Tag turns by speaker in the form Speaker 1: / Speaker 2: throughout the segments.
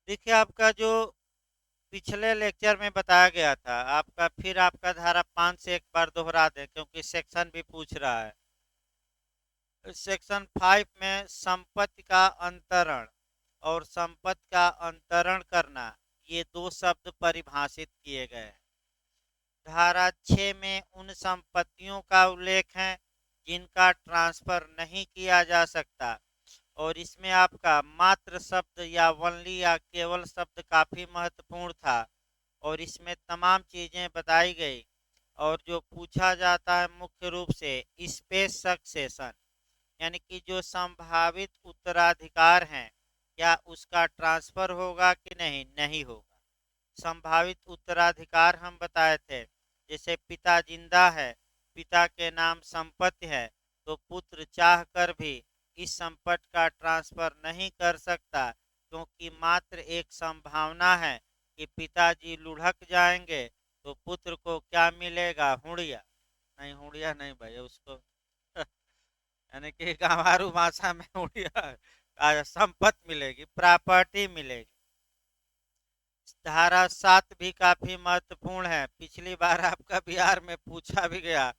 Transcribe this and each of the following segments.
Speaker 1: देखिए, आपका जो पिछले लेक्चर में बताया गया था, आपका फिर आपका धारा 5 से एक बार दोहरा दें, क्योंकि सेक्शन भी पूछ रहा है। सेक्शन 5 में संपत्ति का अंतरण और संपत्ति का अंतरण करना, ये दो शब्द परिभाषित किए गए हैं। धारा 6 में उन संपत्तियों का उल्लेख है जिनका ट्रांसफर नहीं किया जा सकता, और इसमें आपका मात्र शब्द या वनली या केवल शब्द काफी महत्वपूर्ण था, और इसमें तमाम चीजें बताई गई। और जो पूछा जाता है मुख्य रूप से स्पेस सक्सेशन, यानी कि जो संभावित उत्तराधिकार हैं, क्या उसका ट्रांसफर होगा कि नहीं, नहीं होगा। संभावित उत्तराधिकार हम बताए थे, जैसे पिता जिंदा है, पिता के नाम संपत्ति है, तो पुत्र चाह कर भी इस संपत्ति का ट्रांसफर नहीं कर सकता, क्योंकि मात्र एक संभावना है कि पिताजी लुढ़क जाएंगे, तो पुत्र को क्या मिलेगा, हुड़िया। नहीं, हुड़िया नहीं भाई उसको यानी कि गंवारू भाषा में हुड़िया संपत्ति मिलेगी, प्रॉपर्टी मिलेगी। धारा 7 भी काफी महत्वपूर्ण है। पिछली बार आपका बिहार में पूछा भी गया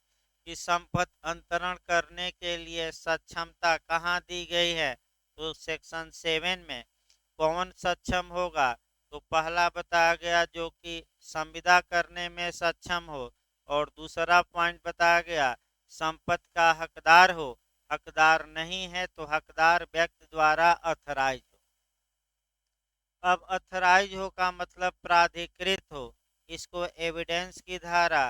Speaker 1: कि संपत्ति अंतरण करने के लिए सक्षमता कहाँ दी गई है, तो सेक्शन 7 में कौन सक्षम होगा, तो पहला बताया गया जो कि संविदा करने में सक्षम हो, और दूसरा पॉइंट बताया गया संपत्ति का हकदार हो। हकदार नहीं है तो हकदार व्यक्ति द्वारा अथराइज हो। अब अथराइज हो का मतलब प्राधिकृत हो। इसको एविडेंस की धारा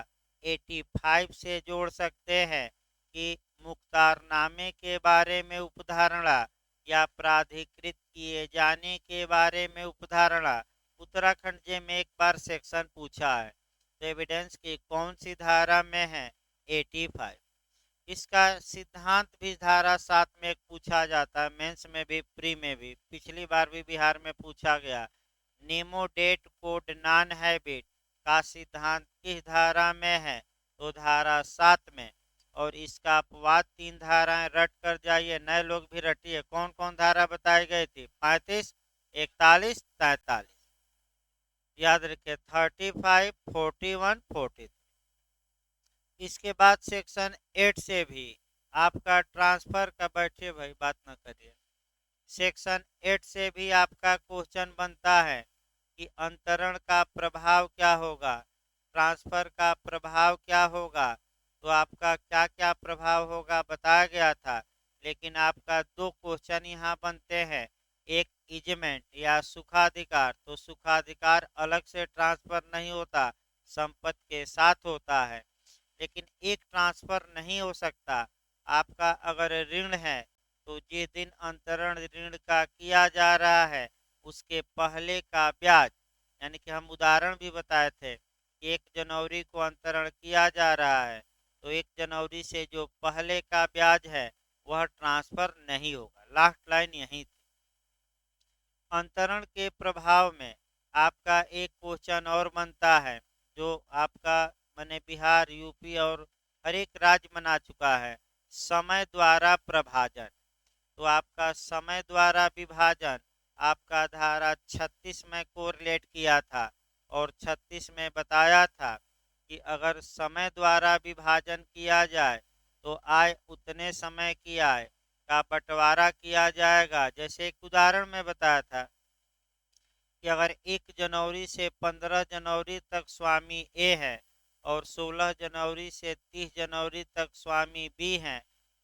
Speaker 1: 85 से जोड़ सकते हैं कि मुख्तारनामे के बारे में उपधारणा या प्राधिकृत किए जाने के बारे में उपधारणा। उत्तराखंड जे में एक बार सेक्शन पूछा है, तो एविडेंस की कौन सी धारा में है, 85। इसका सिद्धांत भी धारा 7 में एक पूछा जाता है, मेंस में भी प्री में भी। पिछली बार भी बिहार में पूछा गया, नेमो डेट कोड नॉन हैबिट का सिद्धांत किस धारा में है, तो धारा 7 में। और इसका अपवाद 3 धाराएं रट कर जाइए, नए लोग भी रटिए। कौन कौन धारा बताई गई थी, 35, 41, 43। याद रखिए, 35, 41, 43। इसके बाद सेक्शन 8 से भी आपका ट्रांसफर का, बैठिए भाई बात ना करिए। सेक्शन 8 से भी आपका क्वेश्चन बनता है कि अंतरण का प्रभाव क्या होगा, ट्रांसफर का प्रभाव क्या होगा। तो आपका क्या क्या प्रभाव होगा बताया गया था, लेकिन आपका दो क्वेश्चन यहाँ बनते हैं। एक इजमेंट या सुखाधिकार, तो सुखाधिकार अलग से ट्रांसफर नहीं होता, संपत्ति के साथ होता है। लेकिन एक ट्रांसफर नहीं हो सकता, आपका अगर ऋण है तो जिस दिन अंतरण ऋण का किया जा रहा है उसके पहले का ब्याज, यानी कि हम उदाहरण भी बताए थे कि 1 जनवरी को अंतरण किया जा रहा है, तो 1 जनवरी से जो पहले का ब्याज है वह ट्रांसफर नहीं होगा। लास्ट लाइन यही थी। अंतरण के प्रभाव में आपका एक क्वेश्चन और बनता है, जो आपका मैंने बिहार, यूपी और हर एक राज्य बना चुका है, समय द्वारा प्रभाजन। तो आपका समय द्वारा विभाजन आपका धारा 36 में कोरिलेट किया था, और 36 में बताया था कि अगर समय द्वारा विभाजन किया जाए तो आय उतने समय की आय का बंटवारा किया जाएगा। जैसे एक उदाहरण में बताया था कि अगर 1 जनवरी से 15 जनवरी तक स्वामी ए है और 16 जनवरी से 30 जनवरी तक स्वामी बी है,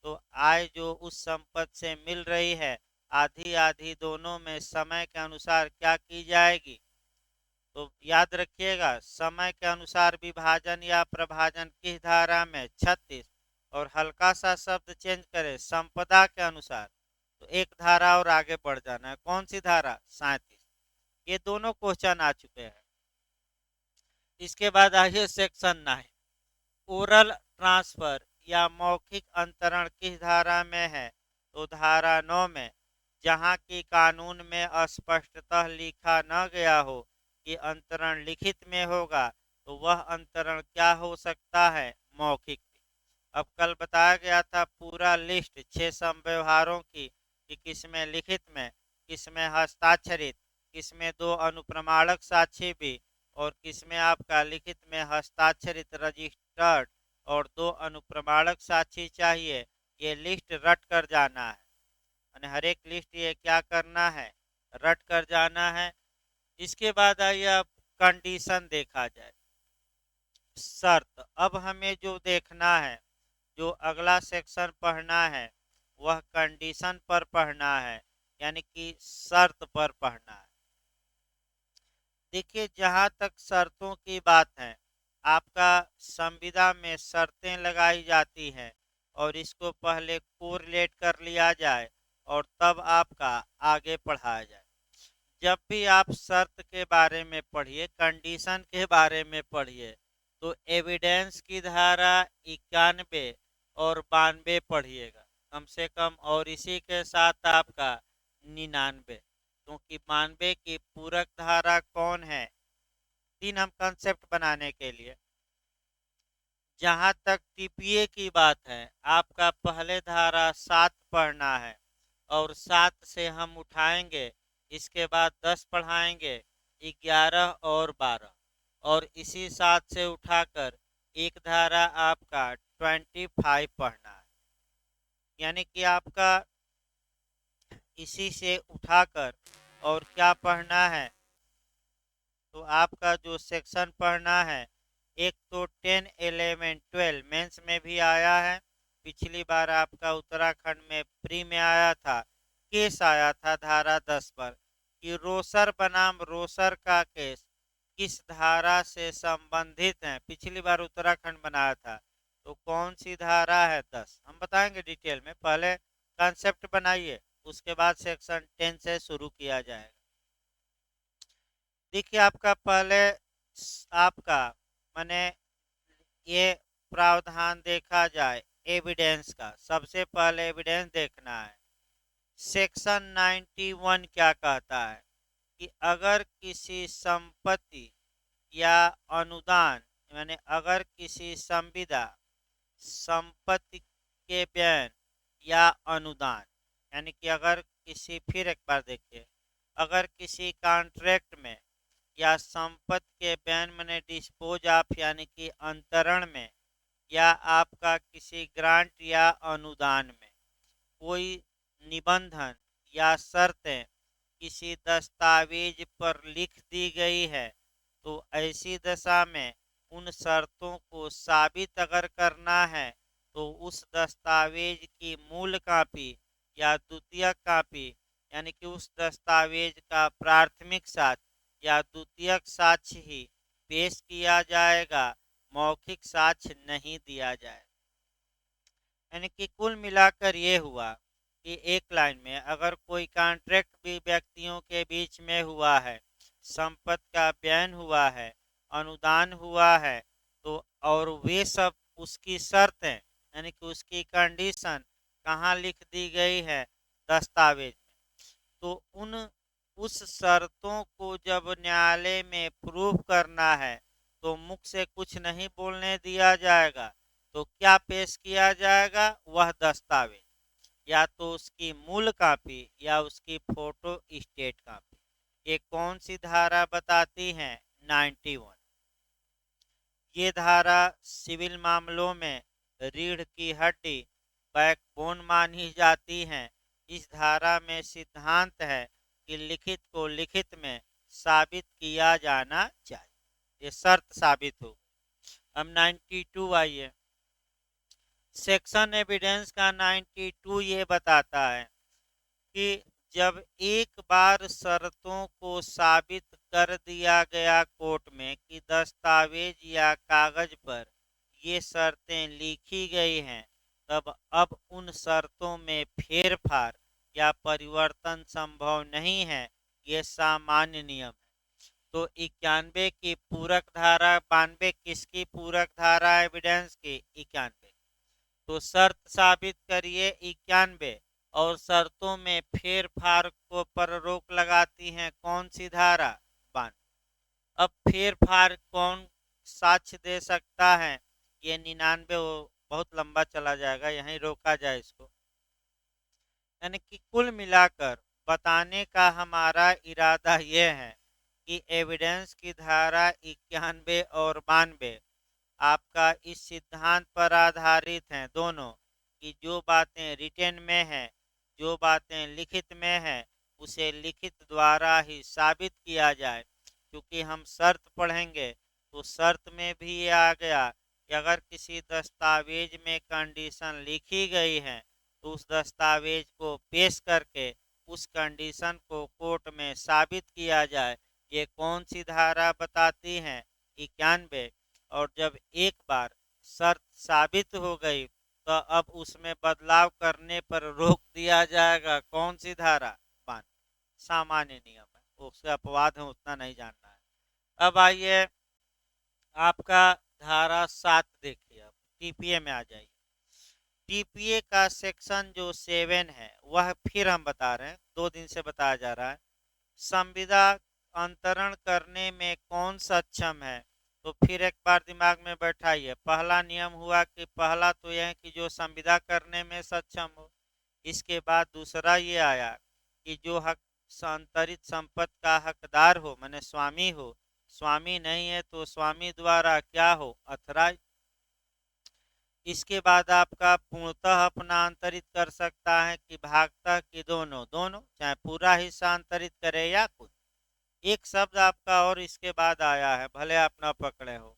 Speaker 1: तो आय जो उस संपत्ति से मिल रही है आधी आधी दोनों में समय के अनुसार क्या की जाएगी। तो याद रखिएगा, समय के अनुसार विभाजन या प्रभाजन किस धारा में, 36। और हल्का सा शब्द चेंज करें, संपदा के अनुसार, तो एक धारा और आगे बढ़ जाना है। कौन सी धारा, 37। ये दोनों क्वेश्चन आ चुके हैं। इसके बाद आइए सेक्शन 9, ओरल ट्रांसफर या मौखिक अंतरण किस धारा में है, तो धारा 9 में। जहां की कानून में स्पष्टतः लिखा न गया हो कि अंतरण लिखित में होगा, तो वह अंतरण क्या हो सकता है, मौखिक। अब कल बताया गया था पूरा लिस्ट 6 संव्यवहारों की कि किसमें लिखित में, किसमें हस्ताक्षरित, किसमें दो अनुप्रमाणक साक्षी भी, और किसमें आपका लिखित में हस्ताक्षरित रजिस्टर्ड और दो अनुप्रमाणक साक्षी चाहिए। ये लिस्ट रट कर जाना है, यानी हर एक लिस्ट ये क्या करना है, रट कर जाना है। इसके बाद आइए अब कंडीशन देखा जाए, शर्त। अब हमें जो देखना है, जो अगला सेक्शन पढ़ना है, वह कंडीशन पर पढ़ना है, यानी कि शर्त पर पढ़ना है। देखिए, जहाँ तक शर्तों की बात है, आपका संविदा में शर्तें लगाई जाती हैं और इसको पहले कोरिलेट कर लिया जाए और तब आपका आगे पढ़ाया जाए। जब भी आप शर्त के बारे में पढ़िए, कंडीशन के बारे में पढ़िए, तो एविडेंस की धारा 91 और 92 पढ़िएगा कम से कम, और इसी के साथ आपका 99, क्योंकि 92 की पूरक धारा कौन है। तीन हम कंसेप्ट बनाने के लिए, जहां तक टीपीए की बात है, आपका पहले धारा 7 पढ़ना है और 7 से हम उठाएंगे, इसके बाद 10 पढ़ाएंगे, 11 और 12, और इसी 7 से उठाकर एक धारा आपका 25 पढ़ना है। यानी कि आपका इसी से उठाकर और क्या पढ़ना है, तो आपका जो सेक्शन पढ़ना है, एक तो 10, 11, 12 मेंस में भी आया है। पिछली बार आपका उत्तराखंड में प्री में आया था, केस आया था धारा 10 पर कि रोसर बनाम रोसर का केस किस धारा से संबंधित है। पिछली बार उत्तराखंड बनाया था, तो कौन सी धारा है 10, हम बताएंगे डिटेल में। पहले कॉन्सेप्ट बनाइए, उसके बाद सेक्शन 10 से शुरू किया जाएगा। देखिए, आपका पहले आपका माने ये प्रावधान देखा जाए एविडेंस का, सबसे पहले एविडेंस देखना है। सेक्शन 91 क्या कहता है कि अगर किसी संपत्ति या अनुदान, यानी अगर किसी संविदा, संपत्ति के बयान या अनुदान, यानी कि अगर किसी, फिर एक बार देखिए, अगर किसी कॉन्ट्रैक्ट में या संपत्ति के बयान में डिस्पोज ऑफ, यानी कि अंतरण में, या आपका किसी ग्रांट या अनुदान में कोई निबंधन या शर्तें किसी दस्तावेज पर लिख दी गई है, तो ऐसी दशा में उन शर्तों को साबित अगर करना है, तो उस दस्तावेज की मूल कॉपी या द्वितीयक कॉपी, यानी कि उस दस्तावेज का प्राथमिक साक्ष्य या द्वितीयक साक्ष्य ही पेश किया जाएगा, मौखिक साक्ष्य नहीं दिया जाए। यानी कि कुल मिलाकर ये हुआ कि एक लाइन में, अगर कोई कॉन्ट्रैक्ट भी व्यक्तियों के बीच में हुआ है, संपत्ति का बयान हुआ है, अनुदान हुआ है, तो और वे सब उसकी शर्तें, यानी कि उसकी कंडीशन कहाँ लिख दी गई है, दस्तावेज में, तो उस शर्तों को जब न्यायालय में प्रूव करना है, तो मुख से कुछ नहीं बोलने दिया जाएगा। तो क्या पेश किया जाएगा, वह दस्तावेज, या तो उसकी मूल कॉपी या उसकी फोटो स्टेट कॉपी। ये कौन सी धारा बताती है, 91। ये धारा सिविल मामलों में रीढ़ की हड्डी, बैकबोन मानी जाती है। इस धारा में सिद्धांत है कि लिखित को लिखित में साबित किया जाना चाहिए, ये शर्त साबित हो। अब 92 आइए, सेक्शन एविडेंस का 92 ये बताता है कि जब एक बार शर्तों को साबित कर दिया गया कोर्ट में कि दस्तावेज या कागज पर ये शर्तें लिखी गई हैं, तब अब उन शर्तों में फेरफार या परिवर्तन संभव नहीं है, ये सामान्य नियम है। तो 91 की पूरक धारा, 92 किसकी पूरक धारा, एविडेंस की 91। तो शर्त साबित करिए 91, और शर्तों में फेर फार को पर रोक लगाती है कौन सी धारा, 92। अब फेर फार कौन साक्ष्य दे सकता है, ये 99 बहुत लंबा चला जाएगा, यहीं रोका जाए इसको। यानी कि कुल मिलाकर बताने का हमारा इरादा यह है कि एविडेंस की धारा 91 और 92 आपका इस सिद्धांत पर आधारित हैं दोनों, कि जो बातें रिटेन में हैं, जो बातें लिखित में हैं, उसे लिखित द्वारा ही साबित किया जाए। क्योंकि हम शर्त पढ़ेंगे तो शर्त में भी ये आ गया कि अगर किसी दस्तावेज में कंडीशन लिखी गई है तो उस दस्तावेज को पेश करके उस कंडीशन को कोर्ट में साबित किया जाए। ये कौन सी धारा बताती है? 91। और जब एक बार शर्त साबित हो गई तो अब उसमें बदलाव करने पर रोक दिया जाएगा। कौन सी धारा? 92। सामान्य नियम है, उससे अपवाद है, उतना नहीं जानना है। अब आइए आपका धारा 7 देखिए। अब टीपीए में आ जाइए। टीपीए का सेक्शन जो 7 है वह फिर हम बता रहे हैं, 2 दिन से बताया जा रहा है। संविदा अंतरण करने में कौन सक्षम है? तो फिर एक बार दिमाग में बैठाइए। पहला नियम हुआ कि पहला तो यह है कि जो संविदा करने में सक्षम हो। इसके बाद दूसरा ये आया कि जो हक अंतरित संपत्ति का हकदार हो, माने स्वामी हो। स्वामी नहीं है तो स्वामी द्वारा क्या हो? अथराइज। इसके बाद आपका पूर्णतः अपना अंतरित कर सकता है कि भागतः कि दोनों दोनों, चाहे पूरा हिस्सा अंतरित करे या कुछ। एक शब्द आपका और इसके बाद आया है, भले आप न पकड़े हो।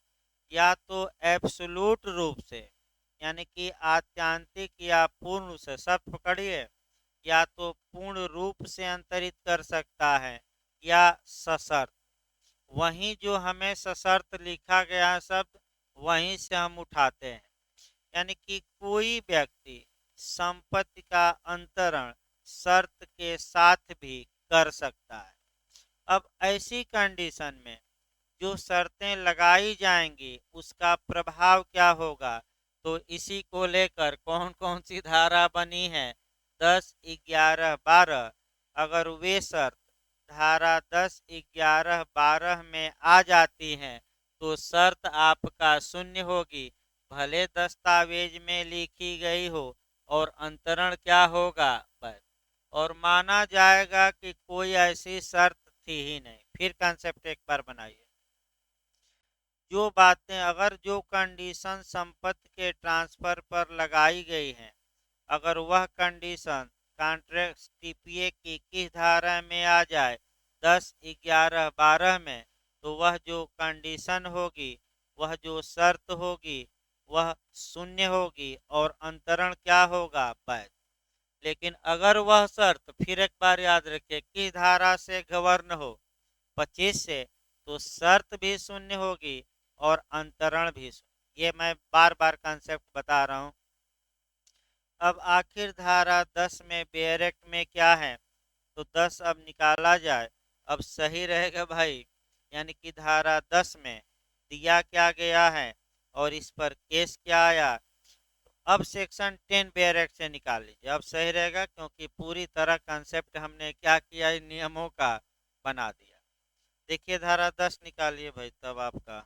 Speaker 1: या तो एब्सोल्यूट रूप से, यानी कि आत्यांतिक या पूर्ण से, शब्द पकड़िए। या तो पूर्ण रूप से अंतरित कर सकता है या सशर्त। वहीं जो हमें सशर्त लिखा गया शब्द वहीं से हम उठाते हैं। यानी कि कोई व्यक्ति संपत्ति का अंतरण शर्त के साथ भी कर सकता है। अब ऐसी कंडीशन में जो शर्तें लगाई जाएंगी उसका प्रभाव क्या होगा? तो इसी को लेकर कौन कौन सी धारा बनी है? 10, 11, 12। अगर वे शर्त धारा 10, 11, 12 में आ जाती हैं तो शर्त आपका शून्य होगी, भले दस्तावेज में लिखी गई हो, और अंतरण क्या होगा? बस। और माना जाएगा कि कोई ऐसी शर्त थी ही नहीं। फिर कंसेप्ट एक बार बनाइए। जो बातें, अगर जो कंडीशन संपत्ति के ट्रांसफर पर लगाई गई हैं, अगर वह कंडीशन कॉन्ट्रैक्ट टीपीए की किस धारा में आ जाए? 10, 11, 12 में। तो वह जो कंडीशन होगी, वह जो शर्त होगी, वह शून्य होगी और अंतरण क्या होगा? वैध। लेकिन अगर वह शर्त, फिर एक बार याद रखिए, किस धारा से गवर्न हो? 25 से। तो शर्त भी शून्य होगी और अंतरण भी शून्य। ये मैं बार बार कंसेप्ट बता रहा हूँ। अब आखिर धारा 10 में बेरेक्ट में क्या है? तो 10 अब निकाला जाए, अब सही रहेगा भाई। यानी कि धारा 10 में दिया क्या गया है और इस पर केस क्या आया। अब सेक्शन 10 बेरेक्ट से निकाल लीजिए, अब सही रहेगा, क्योंकि पूरी तरह कंसेप्ट हमने क्या किया, इन नियमों का बना दिया। देखिए धारा 10 निकालिए भाई, तब आपका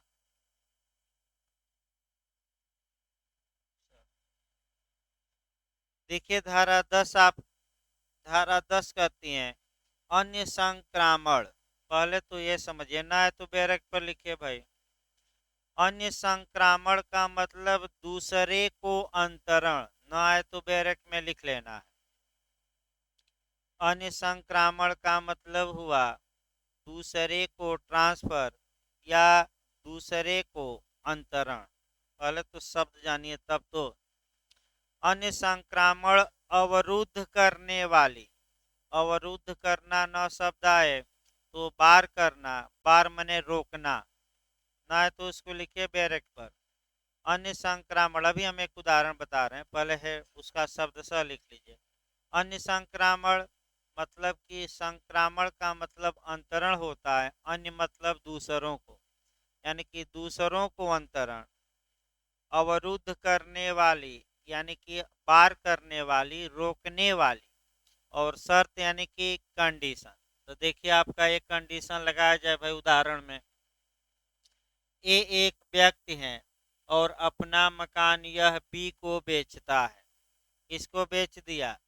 Speaker 1: देखिए धारा 10। आप धारा 10 कहती हैं अन्य संक्रामण। पहले तो ये समझिए, ना है तो बैरक पर लिखिए भाई। अन्य संक्रामण का मतलब दूसरे को अंतरण, ना है तो बैरक में लिख लेना है। अन्य संक्रामण का मतलब हुआ दूसरे को ट्रांसफर या दूसरे को अंतरण। पहले तो शब्द जानिए तब तो। अन्य संक्रामण अवरुद्ध करने वाली। अवरुद्ध करना न शब्द आए तो बार करना, बार मने रोकना, ना है तो उसको लिखिए बैरक पर। अन्य संक्रामण, अभी हम एक उदाहरण बता रहे हैं, पहले है उसका शब्द स लिख लीजिए। अन्य संक्रामण मतलब कि संक्रामण का मतलब अंतरण होता है, अन्य मतलब दूसरों को, यानी कि दूसरों को अंतरण। अवरुद्ध करने वाली यानी कि पार करने वाली, रोकने वाली। और शर्त यानी कि कंडीशन। तो देखिए आपका एक कंडीशन लगाया जाए भाई उदाहरण में। ए एक व्यक्ति है और अपना मकान यह बी को बेचता है। किसको बेच दिया?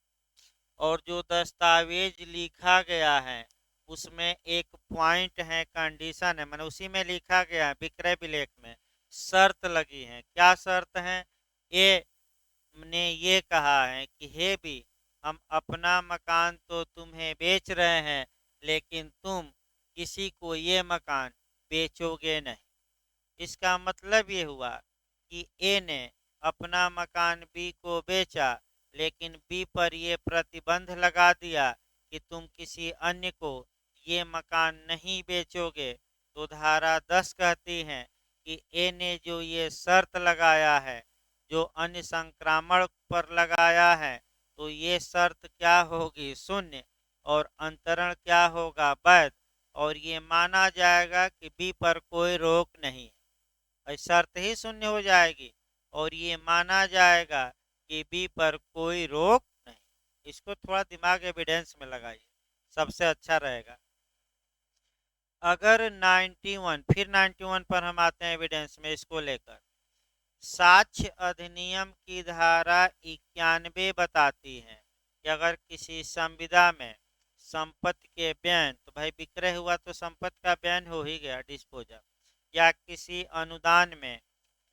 Speaker 1: और जो दस्तावेज लिखा गया है उसमें एक पॉइंट है, कंडीशन है, मैंने उसी में लिखा गया है, विक्रय विलेख में शर्त लगी है। क्या शर्त है? ए ने ये कहा है कि हे भी, हम अपना मकान तो तुम्हें बेच रहे हैं, लेकिन तुम किसी को ये मकान बेचोगे नहीं। इसका मतलब ये हुआ कि ए ने अपना मकान बी को बेचा, लेकिन बी पर ये प्रतिबंध लगा दिया कि तुम किसी अन्य को ये मकान नहीं बेचोगे। तो धारा 10 कहती है कि ए ने जो ये शर्त लगाया है, जो अन्य संक्रामण पर लगाया है, तो ये शर्त क्या होगी? शून्य। और अंतरण क्या होगा? वैध। और ये माना जाएगा कि बी पर कोई रोक नहीं है, शर्त ही शून्य हो जाएगी और ये माना जाएगा कि बी पर कोई रोक नहीं। इसको थोड़ा दिमाग एविडेंस में लगाइए, सबसे अच्छा रहेगा। अगर 91, फिर 91 पर हम आते हैं एविडेंस में इसको लेकर। साक्ष्य अधिनियम की धारा 91 बताती है कि अगर किसी संविदा में संपत्ति के बयान, तो भाई विक्रय हुआ तो संपत्ति का बयान हो ही गया, डिस्पोजल, या किसी अनुदान में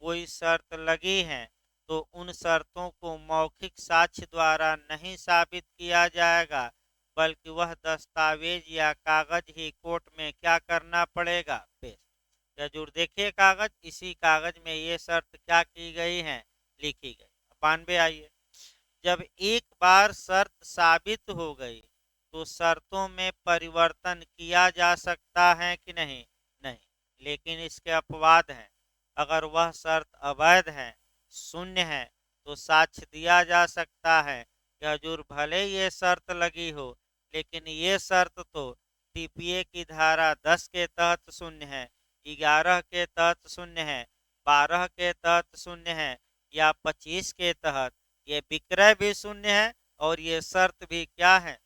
Speaker 1: कोई शर्त लगी है, तो उन शर्तों को मौखिक साक्ष्य द्वारा नहीं साबित किया जाएगा, बल्कि वह दस्तावेज या कागज ही कोर्ट में क्या करना पड़ेगा? पेश। जरूर देखिए कागज, इसी कागज में ये शर्त क्या की गई है? लिखी गई। 92 आइए। जब एक बार शर्त साबित हो गई तो शर्तों में परिवर्तन किया जा सकता है कि नहीं? नहीं। लेकिन इसके अपवाद हैं। अगर वह शर्त अवैध है, शून्य है, तो साक्ष्य दिया जा सकता है कि हजूर भले ये शर्त लगी हो, लेकिन ये शर्त तो टीपीए की धारा 10 के तहत शून्य है, 11 के तहत शून्य है, 12 के तहत शून्य है, या 25 के तहत। ये विक्रय भी शून्य है और ये शर्त भी क्या है?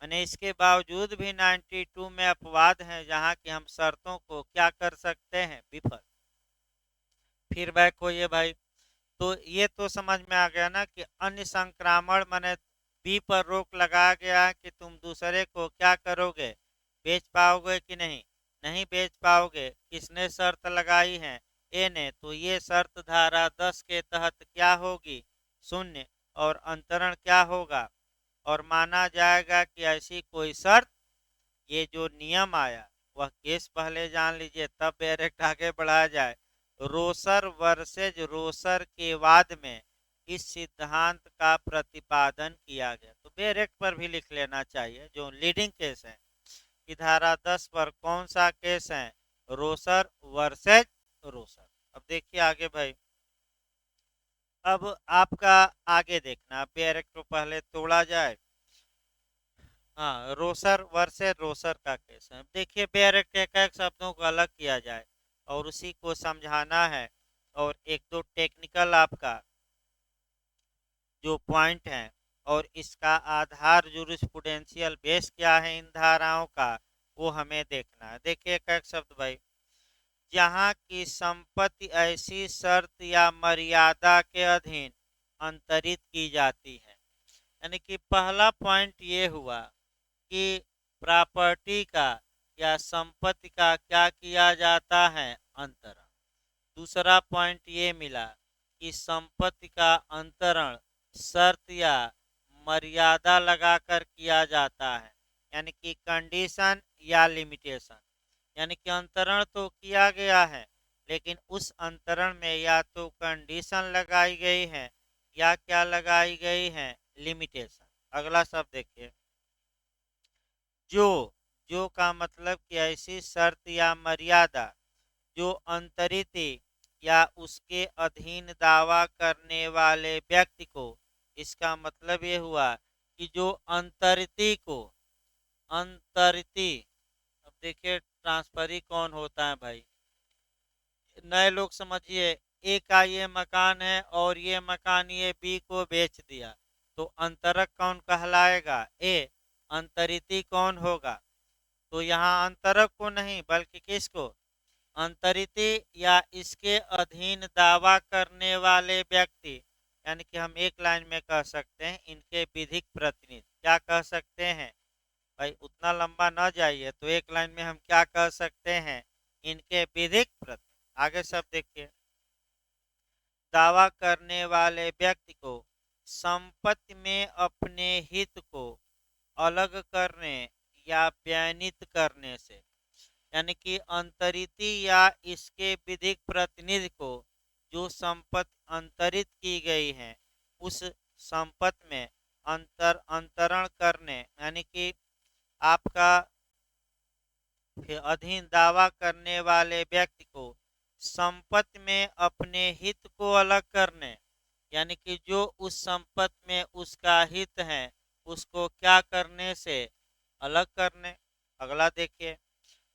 Speaker 1: मैंने इसके बावजूद भी 92 में अपवाद है, जहां कि हम शर्तों को क्या कर सकते हैं? विफल। फिर बैक होइए भाई। तो ये तो समझ में आ गया ना कि अन्य संक्रामण माने बी पर रोक लगाया गया कि तुम दूसरे को क्या करोगे? बेच पाओगे कि नहीं? नहीं बेच पाओगे। किसने शर्त लगाई है? ए ने। तो ये शर्त धारा 10 के तहत क्या होगी? शून्य। और अंतरण क्या होगा? और माना जाएगा कि ऐसी कोई शर्त, ये जो नियम आया वह केस पहले जान लीजिए, तब डायरेक्ट आगे बढ़ाया जाए। रोसर वर्सेज रोसर के वाद में इस सिद्धांत का प्रतिपादन किया गया। तो डायरेक्ट पर भी लिख लेना चाहिए, जो लीडिंग केस है कि धारा 10 पर कौन सा केस है? रोसर वर्सेज रोसर। अब देखिए आगे भाई, अब आपका आगे देखना, डायरेक्ट को पहले तोड़ा जाए। हाँ, रोसर वर्सेस रोसर का केस है। देखिए डायरेक्ट एक एक शब्दों को अलग किया जाए और उसी को समझाना है, और एक दो टेक्निकल आपका जो पॉइंट है और इसका आधार जूरिस्प्रूडेंशियल बेस क्या है इन धाराओं का, वो हमें देखना है। देखिए एक एक शब्द भाई, जहाँ की संपत्ति ऐसी शर्त या मर्यादा के अधीन अंतरित की जाती है। यानी कि पहला पॉइंट ये हुआ कि प्रॉपर्टी का या संपत्ति का क्या किया जाता है? अंतरण। दूसरा पॉइंट ये मिला कि संपत्ति का अंतरण शर्त या मर्यादा लगाकर किया जाता है, यानी कि कंडीशन या लिमिटेशन। यानी कि अंतरण तो किया गया है, लेकिन उस अंतरण में या तो कंडीशन लगाई गई है या क्या लगाई गई है? लिमिटेशन। अगला शब्द देखिए, जो जो का मतलब कि ऐसी शर्त या मर्यादा जो अंतरित या उसके अधीन दावा करने वाले व्यक्ति को, इसका मतलब ये हुआ कि जो अंतरिती को, अंतरिती, अब देखिए ट्रांसफरी कौन होता है भाई? नए लोग समझिए, ए का ये मकान है और ये मकान ये बी को बेच दिया, तो अंतरक कौन कहलाएगा? ए। अंतरिती कौन होगा? तो यहाँ अंतरक को नहीं बल्कि किसको? अंतरिती या इसके अधीन दावा करने वाले व्यक्ति, यानी कि हम एक लाइन में कह सकते हैं इनके विधिक प्रतिनिधि। क्या कह सकते हैं भाई, उतना लंबा न जाइए, तो एक लाइन में हम क्या कह सकते हैं, इनके विधिक प्रति। आगे सब देखिए, दावा करने वाले व्यक्ति को संपत्ति में अपने हित को अलग करने या व्यनित करने से, यानी कि अंतरिति या इसके विधिक प्रतिनिधि को जो संपत्ति अंतरित की गई है उस संपत्ति में अंतरण करने, यानी कि आपका अधीन दावा करने वाले व्यक्ति को संपत्ति में अपने हित को अलग करने, यानी कि जो उस संपत्ति में उसका हित है उसको क्या करने से, अलग करने। अगला देखिए,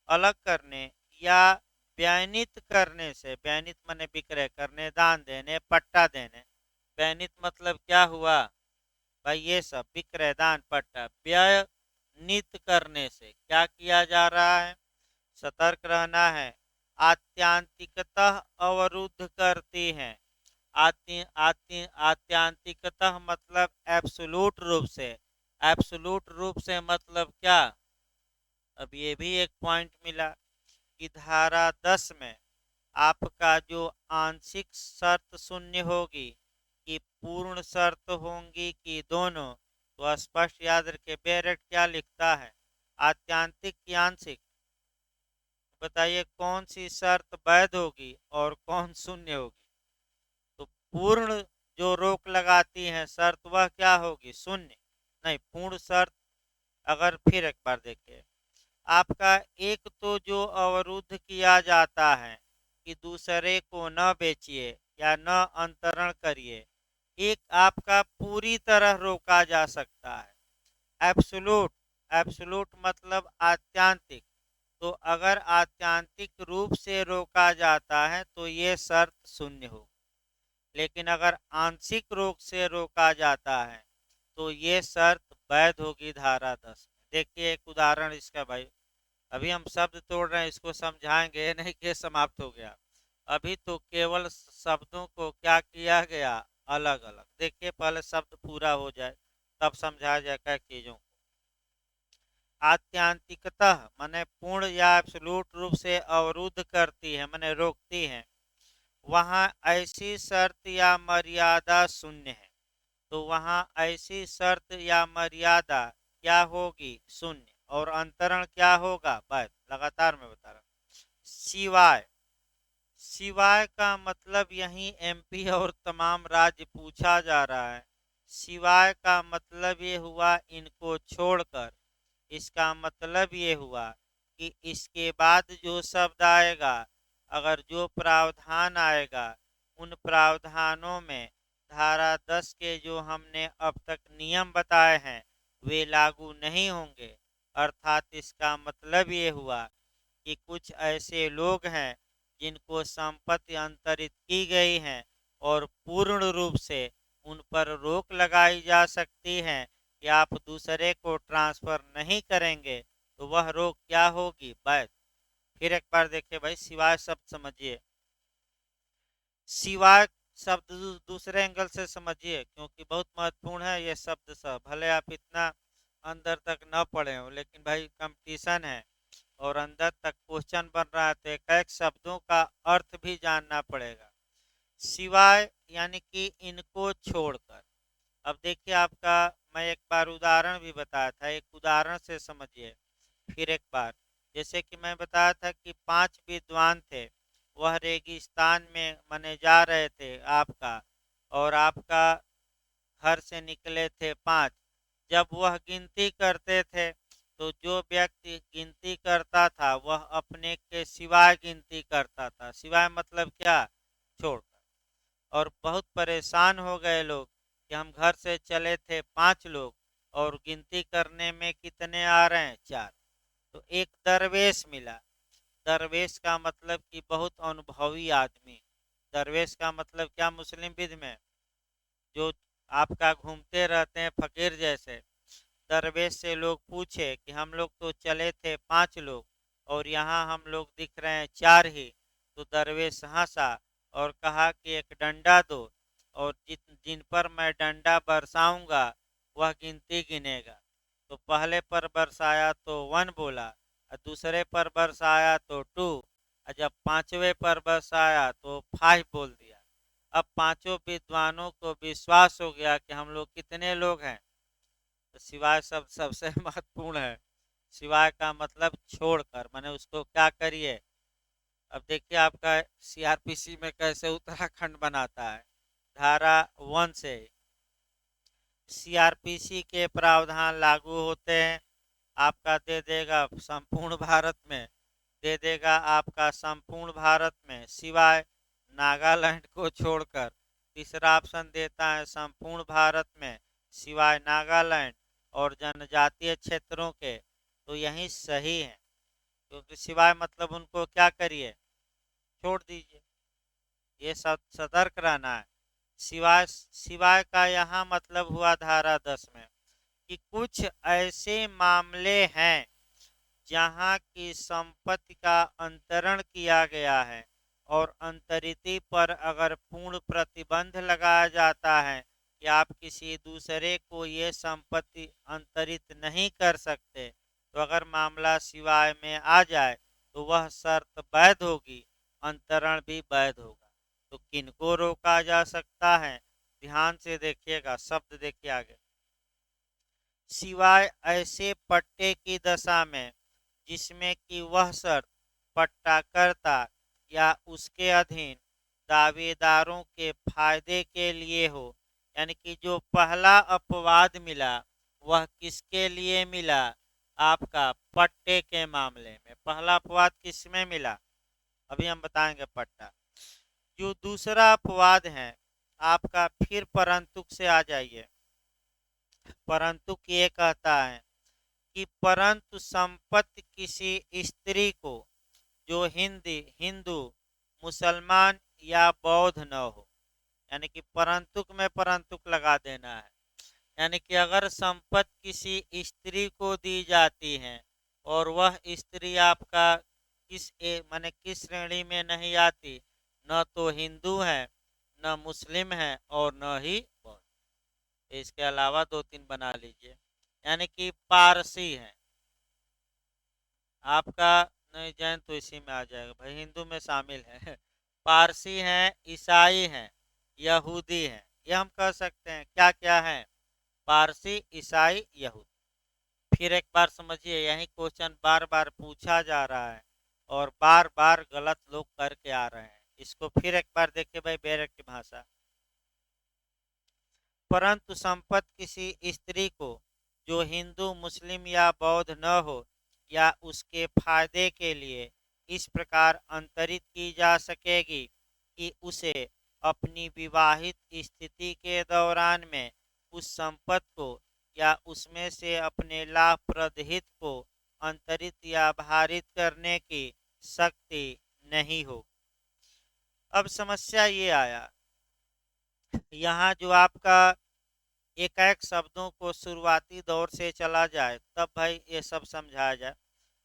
Speaker 1: अलग करने या व्यनित करने से, व्यनित माने विक्रय करने, दान देने, पट्टा देने। व्यनित मतलब क्या हुआ भाई, ये सब विक्रय दान पट्टा। व्यनित करने से क्या किया जा रहा है, सतर्क रहना है, आत्यांतिकतः अवरुद्ध करती है। आत्यांतिकतः मतलब एब्सोल्यूट रूप से, एब्सोल्यूट रूप से मतलब क्या, अब ये भी एक पॉइंट मिला कि धारा 10 में आपका जो आंशिक शर्त शून्य होगी कि पूर्ण शर्त होंगी कि दोनों, तो स्पष्ट याद रखे बेरेट क्या लिखता है, आत्यांतिक की आंशिक, बताइए कौन सी शर्त वैध होगी और कौन शून्य होगी। तो पूर्ण जो रोक लगाती है शर्त वह क्या होगी, शून्य नहीं, पूर्ण शर्त। अगर फिर एक बार देखिए, आपका एक तो जो अवरुद्ध किया जाता है कि दूसरे को न बेचिए या न अंतरण करिए, एक आपका पूरी तरह रोका जा सकता है, एब्सोल्यूट। एब्सोल्यूट मतलब आत्यांतिक। तो अगर आत्यांतिक रूप से रोका जाता है तो ये शर्त शून्य होगी, लेकिन अगर आंशिक रूप से रोका जाता है तो ये शर्त वैध होगी धारा 10 में। देखिए एक उदाहरण इसका भाई, अभी हम शब्द तोड़ रहे हैं, इसको समझाएंगे नहीं कि समाप्त हो गया। अभी तो केवल शब्दों को क्या किया गया, अलग अलग। देखिए पहले शब्द पूरा हो जाए तब समझाया जाएगा चीजों को। आत्यांतिकतः माने पूर्ण या एब्सोल्यूट रूप से अवरुद्ध करती है, माने रोकती है, वहाँ ऐसी शर्त या मर्यादा शून्य है। तो वहाँ ऐसी शर्त या मर्यादा क्या होगी, शून्य, और अंतरण क्या होगा, वैध। लगातार मैं बता रहा हूँ, सिवाय। सिवाय का मतलब यही एमपी और तमाम राज्य पूछा जा रहा है। सिवाय का मतलब ये हुआ इनको छोड़कर, इसका मतलब ये हुआ कि इसके बाद जो शब्द आएगा, अगर जो प्रावधान आएगा उन प्रावधानों में धारा 10 के जो हमने अब तक नियम बताए हैं वे लागू नहीं होंगे। अर्थात इसका मतलब ये हुआ कि कुछ ऐसे लोग हैं जिनको संपत्ति अंतरित की गई है और पूर्ण रूप से उन पर रोक लगाई जा सकती है कि आप दूसरे को ट्रांसफर नहीं करेंगे, तो वह रोक क्या होगी, वैध। फिर एक बार देखिए भाई, सिवाय शब्द समझिए, सिवाय शब्द दूसरे एंगल से समझिए क्योंकि बहुत महत्वपूर्ण है ये शब्द सब। भले आप इतना अंदर तक न पढ़े हो, लेकिन भाई कंपटीशन है और अंदर तक क्वेश्चन बन रहा है तो एक एक शब्दों का अर्थ भी जानना पड़ेगा। सिवाय यानी कि इनको छोड़कर। अब देखिए आपका, मैं एक बार उदाहरण भी बताया था, एक उदाहरण से समझिए फिर एक बार। जैसे कि मैं बताया था कि 5 विद्वान थे, वह रेगिस्तान में मने जा रहे थे आपका, और आपका घर से निकले थे 5। जब वह गिनती करते थे तो जो व्यक्ति गिनती करता था वह अपने के सिवाय गिनती करता था। सिवाय मतलब क्या, छोड़कर। और बहुत परेशान हो गए लोग कि हम घर से चले थे 5 लोग और गिनती करने में कितने आ रहे हैं, 4। तो एक दरवेश मिला। दरवेश का मतलब कि बहुत अनुभवी आदमी। दरवेश का मतलब क्या मुस्लिम विध में, जो आपका घूमते रहते हैं फकीर जैसे। दरवेश से लोग पूछे कि हम लोग तो चले थे 5 लोग और यहाँ हम लोग दिख रहे हैं 4 ही। तो दरवेश हंसा और कहा कि एक डंडा दो और जिन पर मैं डंडा बरसाऊंगा वह गिनती गिनेगा। तो पहले पर वर्ष आया तो 1 बोला, और दूसरे पर वर्ष आया तो 2, और जब पांचवें पर वर्ष आया तो 5 बोल दिया। अब पांचों विद्वानों को विश्वास हो गया कि हम लोग कितने लोग हैं। तो सिवाय सब सबसे महत्वपूर्ण है। सिवाय का मतलब छोड़कर, माने उसको क्या करिए। अब देखिए आपका सीआरपीसी में कैसे उत्तराखंड बनाता है। धारा 1 से सीआरपीसी के प्रावधान लागू होते हैं। आपका दे देगा संपूर्ण भारत में, दे देगा आपका संपूर्ण भारत में सिवाय नागालैंड को छोड़कर। तीसरा ऑप्शन देता है संपूर्ण भारत में सिवाय नागालैंड और जनजातीय क्षेत्रों के। तो यही सही है, क्योंकि सिवाय मतलब उनको क्या करिए, छोड़ दीजिए। ये सब सतर्क रहना है। सिवाय सिवाय का यहाँ मतलब हुआ धारा 10 में कि कुछ ऐसे मामले हैं जहाँ की संपत्ति का अंतरण किया गया है और अंतरित पर अगर पूर्ण प्रतिबंध लगाया जाता है कि आप किसी दूसरे को ये संपत्ति अंतरित नहीं कर सकते, तो अगर मामला सिवाय में आ जाए तो वह शर्त वैध होगी, अंतरण भी वैध होगा। तो किनको रोका जा सकता है, ध्यान से देखिएगा, शब्द देखिए आगे। सिवाय ऐसे पट्टे की दशा में जिसमें कि वह शर्त पट्टाकर्ता या उसके अधीन दावेदारों के फायदे के लिए हो। यानी कि जो पहला अपवाद मिला वह किसके लिए मिला, आपका पट्टे के मामले में। पहला अपवाद किसमें मिला, अभी हम बताएंगे पट्टा। जो दूसरा अपवाद है आपका, फिर परंतु से आ जाइए। परंतु ये कहता है कि परंतु संपत्ति किसी स्त्री को जो हिंदू, मुसलमान या बौद्ध न हो। यानी कि परंतुक में परंतुक लगा देना है। यानी कि अगर संपत्ति किसी स्त्री को दी जाती है और वह स्त्री आपका माने किस श्रेणी में नहीं आती, न तो हिंदू है, न मुस्लिम है और न ही बौद्ध। इसके अलावा 2-3 बना लीजिए। यानी कि पारसी है आपका, नहीं जैन तो इसी में आ जाएगा भाई, हिंदू में शामिल है। पारसी हैं, ईसाई हैं, यहूदी हैं, ये हम कह सकते हैं। क्या क्या है, पारसी, ईसाई, यहूदी। फिर एक बार समझिए, यही क्वेश्चन बार बार पूछा जा रहा है और बार बार गलत लोग करके आ रहे हैं। इसको फिर एक बार देखिए भाई, बैरक की भाषा। परंतु संपत्ति किसी स्त्री को जो हिंदू, मुस्लिम या बौद्ध न हो या उसके फायदे के लिए इस प्रकार अंतरित की जा सकेगी कि उसे अपनी विवाहित स्थिति के दौरान में उस संपत्ति को या उसमें से अपने लाभप्रद हित को अंतरित या भारित करने की शक्ति नहीं हो। अब समस्या ये आया, यहाँ जो आपका एक एक शब्दों को शुरुआती दौर से चला जाए तब भाई ये सब समझाया जाए,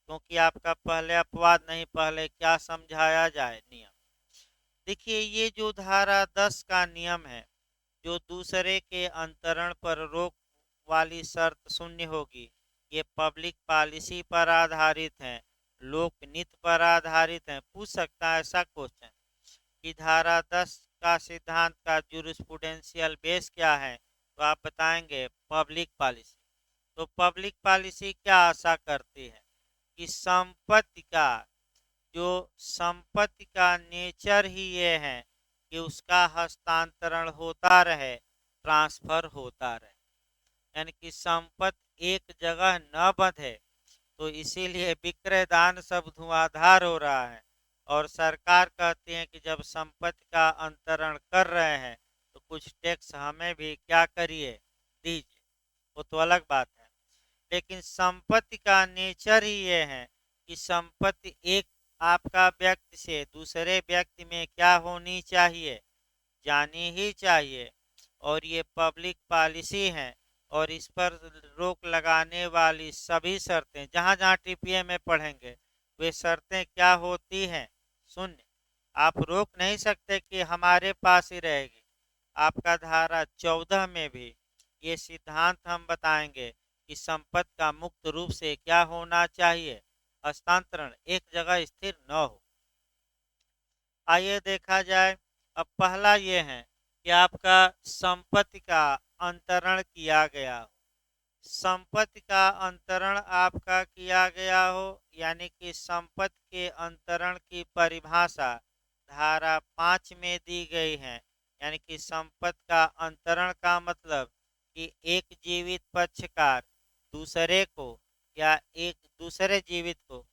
Speaker 1: क्योंकि आपका पहले अपवाद नहीं, पहले क्या समझाया जाए नियम। देखिए ये जो धारा 10 का नियम है, जो दूसरे के अंतरण पर रोक वाली शर्त शून्य होगी, ये पब्लिक पॉलिसी पर आधारित है, लोकनीति पर आधारित है। पूछ सकता है ऐसा क्वेश्चन कि धारा 10 का सिद्धांत का जूरिस्प्रूडेंशियल बेस क्या है, तो आप बताएंगे पब्लिक पॉलिसी। तो पब्लिक पॉलिसी क्या आशा करती है कि संपत्ति का नेचर ही ये है कि उसका हस्तांतरण होता रहे, ट्रांसफर होता रहे। यानी कि संपत्ति एक जगह न बंधे, तो इसीलिए विक्रय दान सब धुआंधार हो रहा है। और सरकार कहती है कि जब संपत्ति का अंतरण कर रहे हैं तो कुछ टैक्स हमें भी क्या करिए, दीजिए। वो तो अलग बात है, लेकिन संपत्ति का नेचर ही ये है कि संपत्ति एक आपका व्यक्ति से दूसरे व्यक्ति में क्या होनी चाहिए, जानी ही चाहिए। और ये पब्लिक पॉलिसी है और इस पर रोक लगाने वाली सभी शर्तें जहाँ जहाँ टीपीए में पढ़ेंगे वे शर्तें क्या होती हैं, शून्य। आप रोक नहीं सकते कि हमारे पास ही रहेगी। आपका धारा 14 में भी ये सिद्धांत हम बताएंगे कि संपत्ति का मुक्त रूप से क्या होना चाहिए, हस्तांतरण एक जगह स्थिर न हो। आइए देखा जाए। अब पहला ये है कि आपका संपत्ति का अंतरण किया गया हो। संपत्ति का अंतरण आपका किया गया हो, यानी कि संपत्ति के अंतरण की परिभाषा धारा 5 में दी गई है। यानी कि संपत्ति का अंतरण का मतलब कि एक जीवित पक्षकार दूसरे को या एक दूसरे जीवित को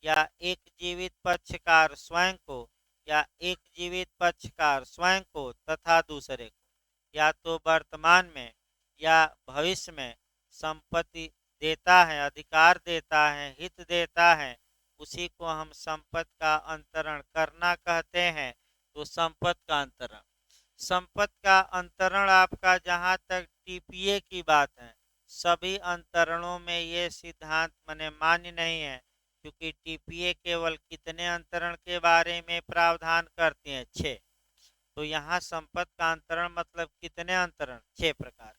Speaker 1: या एक जीवित पक्षकार स्वयं को या एक जीवित पक्षकार स्वयं को तथा दूसरे को या तो वर्तमान में या भविष्य में संपत्ति देता है, अधिकार देता है, हित देता है, उसी को हम संपत्ति का अंतरण करना कहते हैं। तो संपत्ति का अंतरण, संपत्ति का अंतरण आपका जहाँ तक टीपीए की बात है, सभी अंतरणों में ये सिद्धांत मने मान्य नहीं है, क्योंकि टीपीए केवल कितने अंतरण के बारे में प्रावधान करते हैं, 6। तो यहाँ संपत्ति का अंतरण मतलब कितने अंतरण, 6 प्रकार।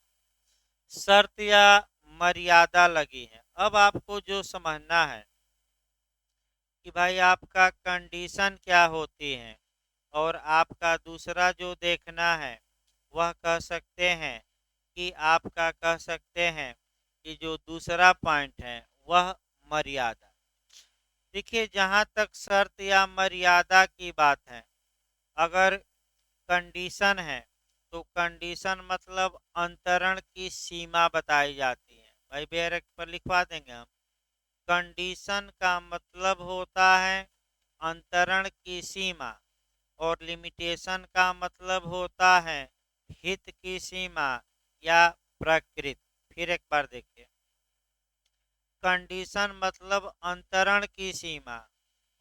Speaker 1: शर्त या मर्यादा लगी है। अब आपको जो समझना है कि भाई आपका कंडीशन क्या होती है, और आपका दूसरा जो देखना है वह कह सकते हैं कि आपका कह सकते हैं कि जो दूसरा पॉइंट है वह मर्यादा। देखिए, जहाँ तक शर्त या मर्यादा की बात है, अगर कंडीशन है तो कंडीशन मतलब अंतरण की सीमा बताई जाती है। भाई बेर पर लिखवा देंगे हम। कंडीशन का मतलब होता है अंतरण की सीमा, और लिमिटेशन का मतलब होता है हित की सीमा या प्रकृति। फिर एक बार देखिए, कंडीशन मतलब अंतरण की सीमा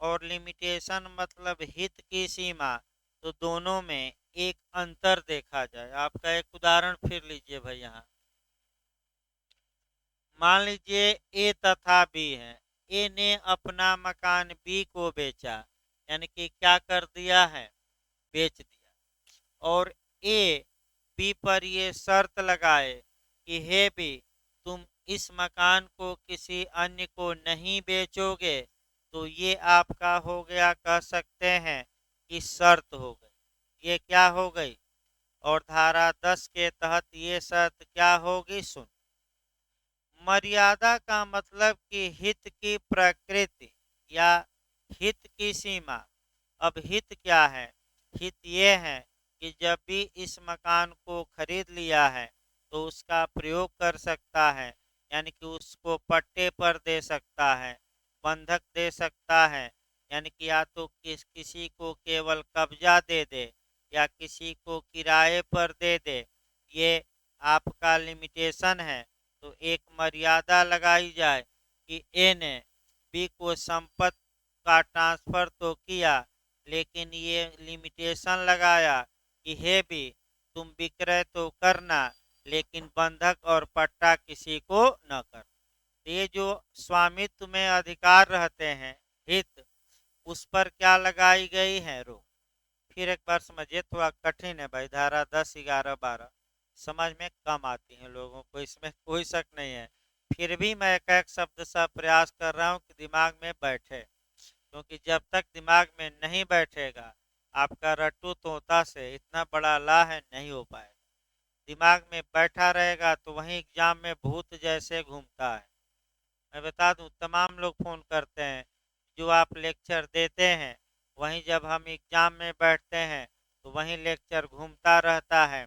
Speaker 1: और लिमिटेशन मतलब हित की सीमा। तो दोनों में एक अंतर देखा जाए। आपका एक उदाहरण फिर लीजिए भाई। यहाँ मान लीजिए ए तथा बी है। ए ने अपना मकान बी को बेचा, यानी कि क्या कर दिया है, बेच दिया। और ए बी पर ये शर्त लगाए कि हे बी, तुम इस मकान को किसी अन्य को नहीं बेचोगे। तो ये आपका हो गया, कह सकते हैं कि शर्त हो गई। ये क्या हो गई, और धारा 10 के तहत ये शर्त क्या होगी, सुन। मर्यादा का मतलब कि हित की प्रकृति या हित की सीमा। अब हित क्या है, हित ये है कि जब भी इस मकान को खरीद लिया है तो उसका प्रयोग कर सकता है, यानी कि उसको पट्टे पर दे सकता है, बंधक दे सकता है, यानी कि या तो किसी को केवल कब्जा दे दे या किसी को किराए पर दे दे। ये आपका लिमिटेशन है। तो एक मर्यादा लगाई जाए कि ए ने बी को संपत्ति का ट्रांसफर तो किया, लेकिन ये लिमिटेशन लगाया कि हे बी, तुम विक्रय तो करना, लेकिन बंधक और पट्टा किसी को न कर। ये जो स्वामित्व में अधिकार रहते हैं, हित, उस पर क्या लगाई गई है, रोक। फिर एक बार समझिए, थोड़ा कठिन है भाई। धारा 10, 11, 12 समझ में कम आती हैं लोगों को, इसमें कोई शक नहीं है। फिर भी मैं एक एक शब्द सा प्रयास कर रहा हूँ कि दिमाग में बैठे, क्योंकि जब तक दिमाग में नहीं बैठेगा, आपका रट्टू तोता से इतना बड़ा ला है नहीं हो पाएगा। दिमाग में बैठा रहेगा तो वहीं एग्जाम में भूत जैसे घूमता है। मैं बता दूं, तमाम लोग फ़ोन करते हैं, जो आप लेक्चर देते हैं वहीं जब हम एग्जाम में बैठते हैं तो वहीं लेक्चर घूमता रहता है,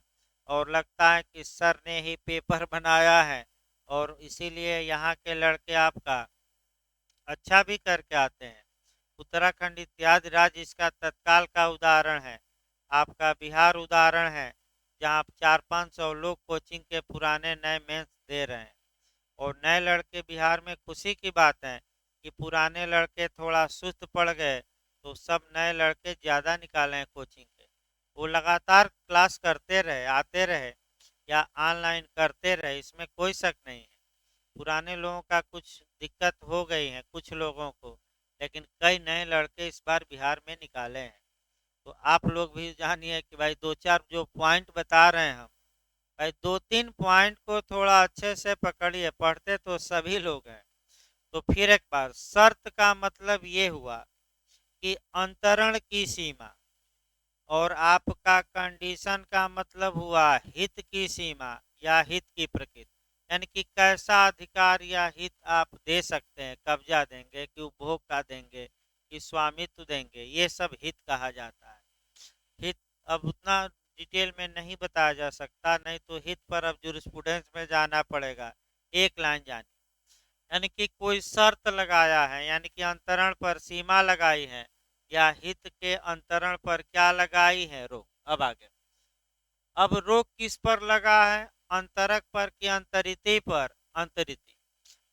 Speaker 1: और लगता है कि सर ने ही पेपर बनाया है, और इसीलिए यहाँ के लड़के आपका अच्छा भी करके आते हैं। उत्तराखंड इत्यादि राज्य इसका तत्काल का उदाहरण है। आपका बिहार उदाहरण है, जहाँ 400-500 लोग कोचिंग के पुराने नए मेंस दे रहे हैं। और नए लड़के, बिहार में खुशी की बात है कि पुराने लड़के थोड़ा सुस्त पड़ गए, तो सब नए लड़के ज़्यादा निकाले हैं कोचिंग के। वो लगातार क्लास करते रहे, आते रहे या ऑनलाइन करते रहे, इसमें कोई शक नहीं है। पुराने लोगों का कुछ दिक्कत हो गई है कुछ लोगों को, लेकिन कई नए लड़के इस बार बिहार में निकाले हैं। तो आप लोग भी जानिए कि भाई 2-4 जो पॉइंट बता रहे हैं हम, भाई 2-3 पॉइंट को थोड़ा अच्छे से पकड़िए, पढ़ते तो सभी लोग हैं। तो फिर एक बार, शर्त का मतलब ये हुआ कि अंतरण की सीमा, और आपका कंडीशन का मतलब हुआ हित की सीमा या हित की प्रकृति, यानी कि कैसा अधिकार या हित आप दे सकते हैं, कब्जा देंगे कि उपभोग का देंगे कि स्वामित्व देंगे, ये सब हित कहा जाता है। हित अब उतना डिटेल में नहीं बताया जा सकता, नहीं तो हित पर अब जूरिस्प्रूडेंस में जाना पड़ेगा। एक लाइन जानी, यानी कि कोई शर्त लगाया है, यानी कि अंतरण पर सीमा लगाई है, या हित के अंतरण पर क्या लगाई है, रोक। अब आगे, अब रोक किस पर लगा है, अंतरक पर कि अंतरिति पर। अंतरिति,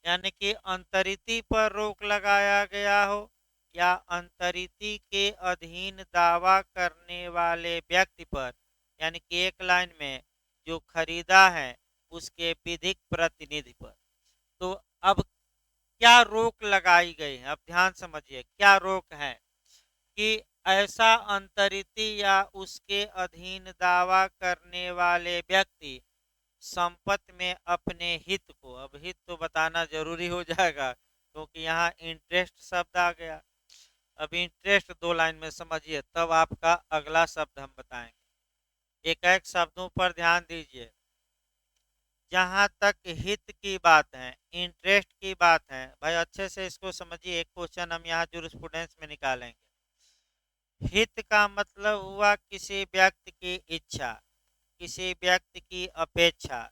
Speaker 1: यानी कि अंतरिति पर रोक लगाया गया हो, या अंतरिति के अधीन दावा करने वाले व्यक्ति पर, यानी कि एक लाइन में जो खरीदा है उसके विधिक प्रतिनिधि पर। तो अब क्या रोक लगाई गई है, अब ध्यान समझिए क्या रोक है, कि ऐसा अंतरिति या उसके अधीन दावा करने वाले व्यक्ति संपत्ति में अपने हित को, अब हित तो बताना जरूरी हो जाएगा क्योंकि यहाँ इंटरेस्ट शब्द आ गया। अब इंटरेस्ट 2 लाइन में समझिए, तब आपका अगला शब्द हम बताएंगे। एक एक शब्दों पर ध्यान दीजिए। जहां तक हित की बात है, इंटरेस्ट की बात है, भाई अच्छे से इसको समझिए, एक क्वेश्चन हम यहाँ जूरिस्प्रूडेंस में निकालेंगे। हित का मतलब हुआ किसी व्यक्ति की इच्छा, किसी व्यक्ति की अपेक्षा,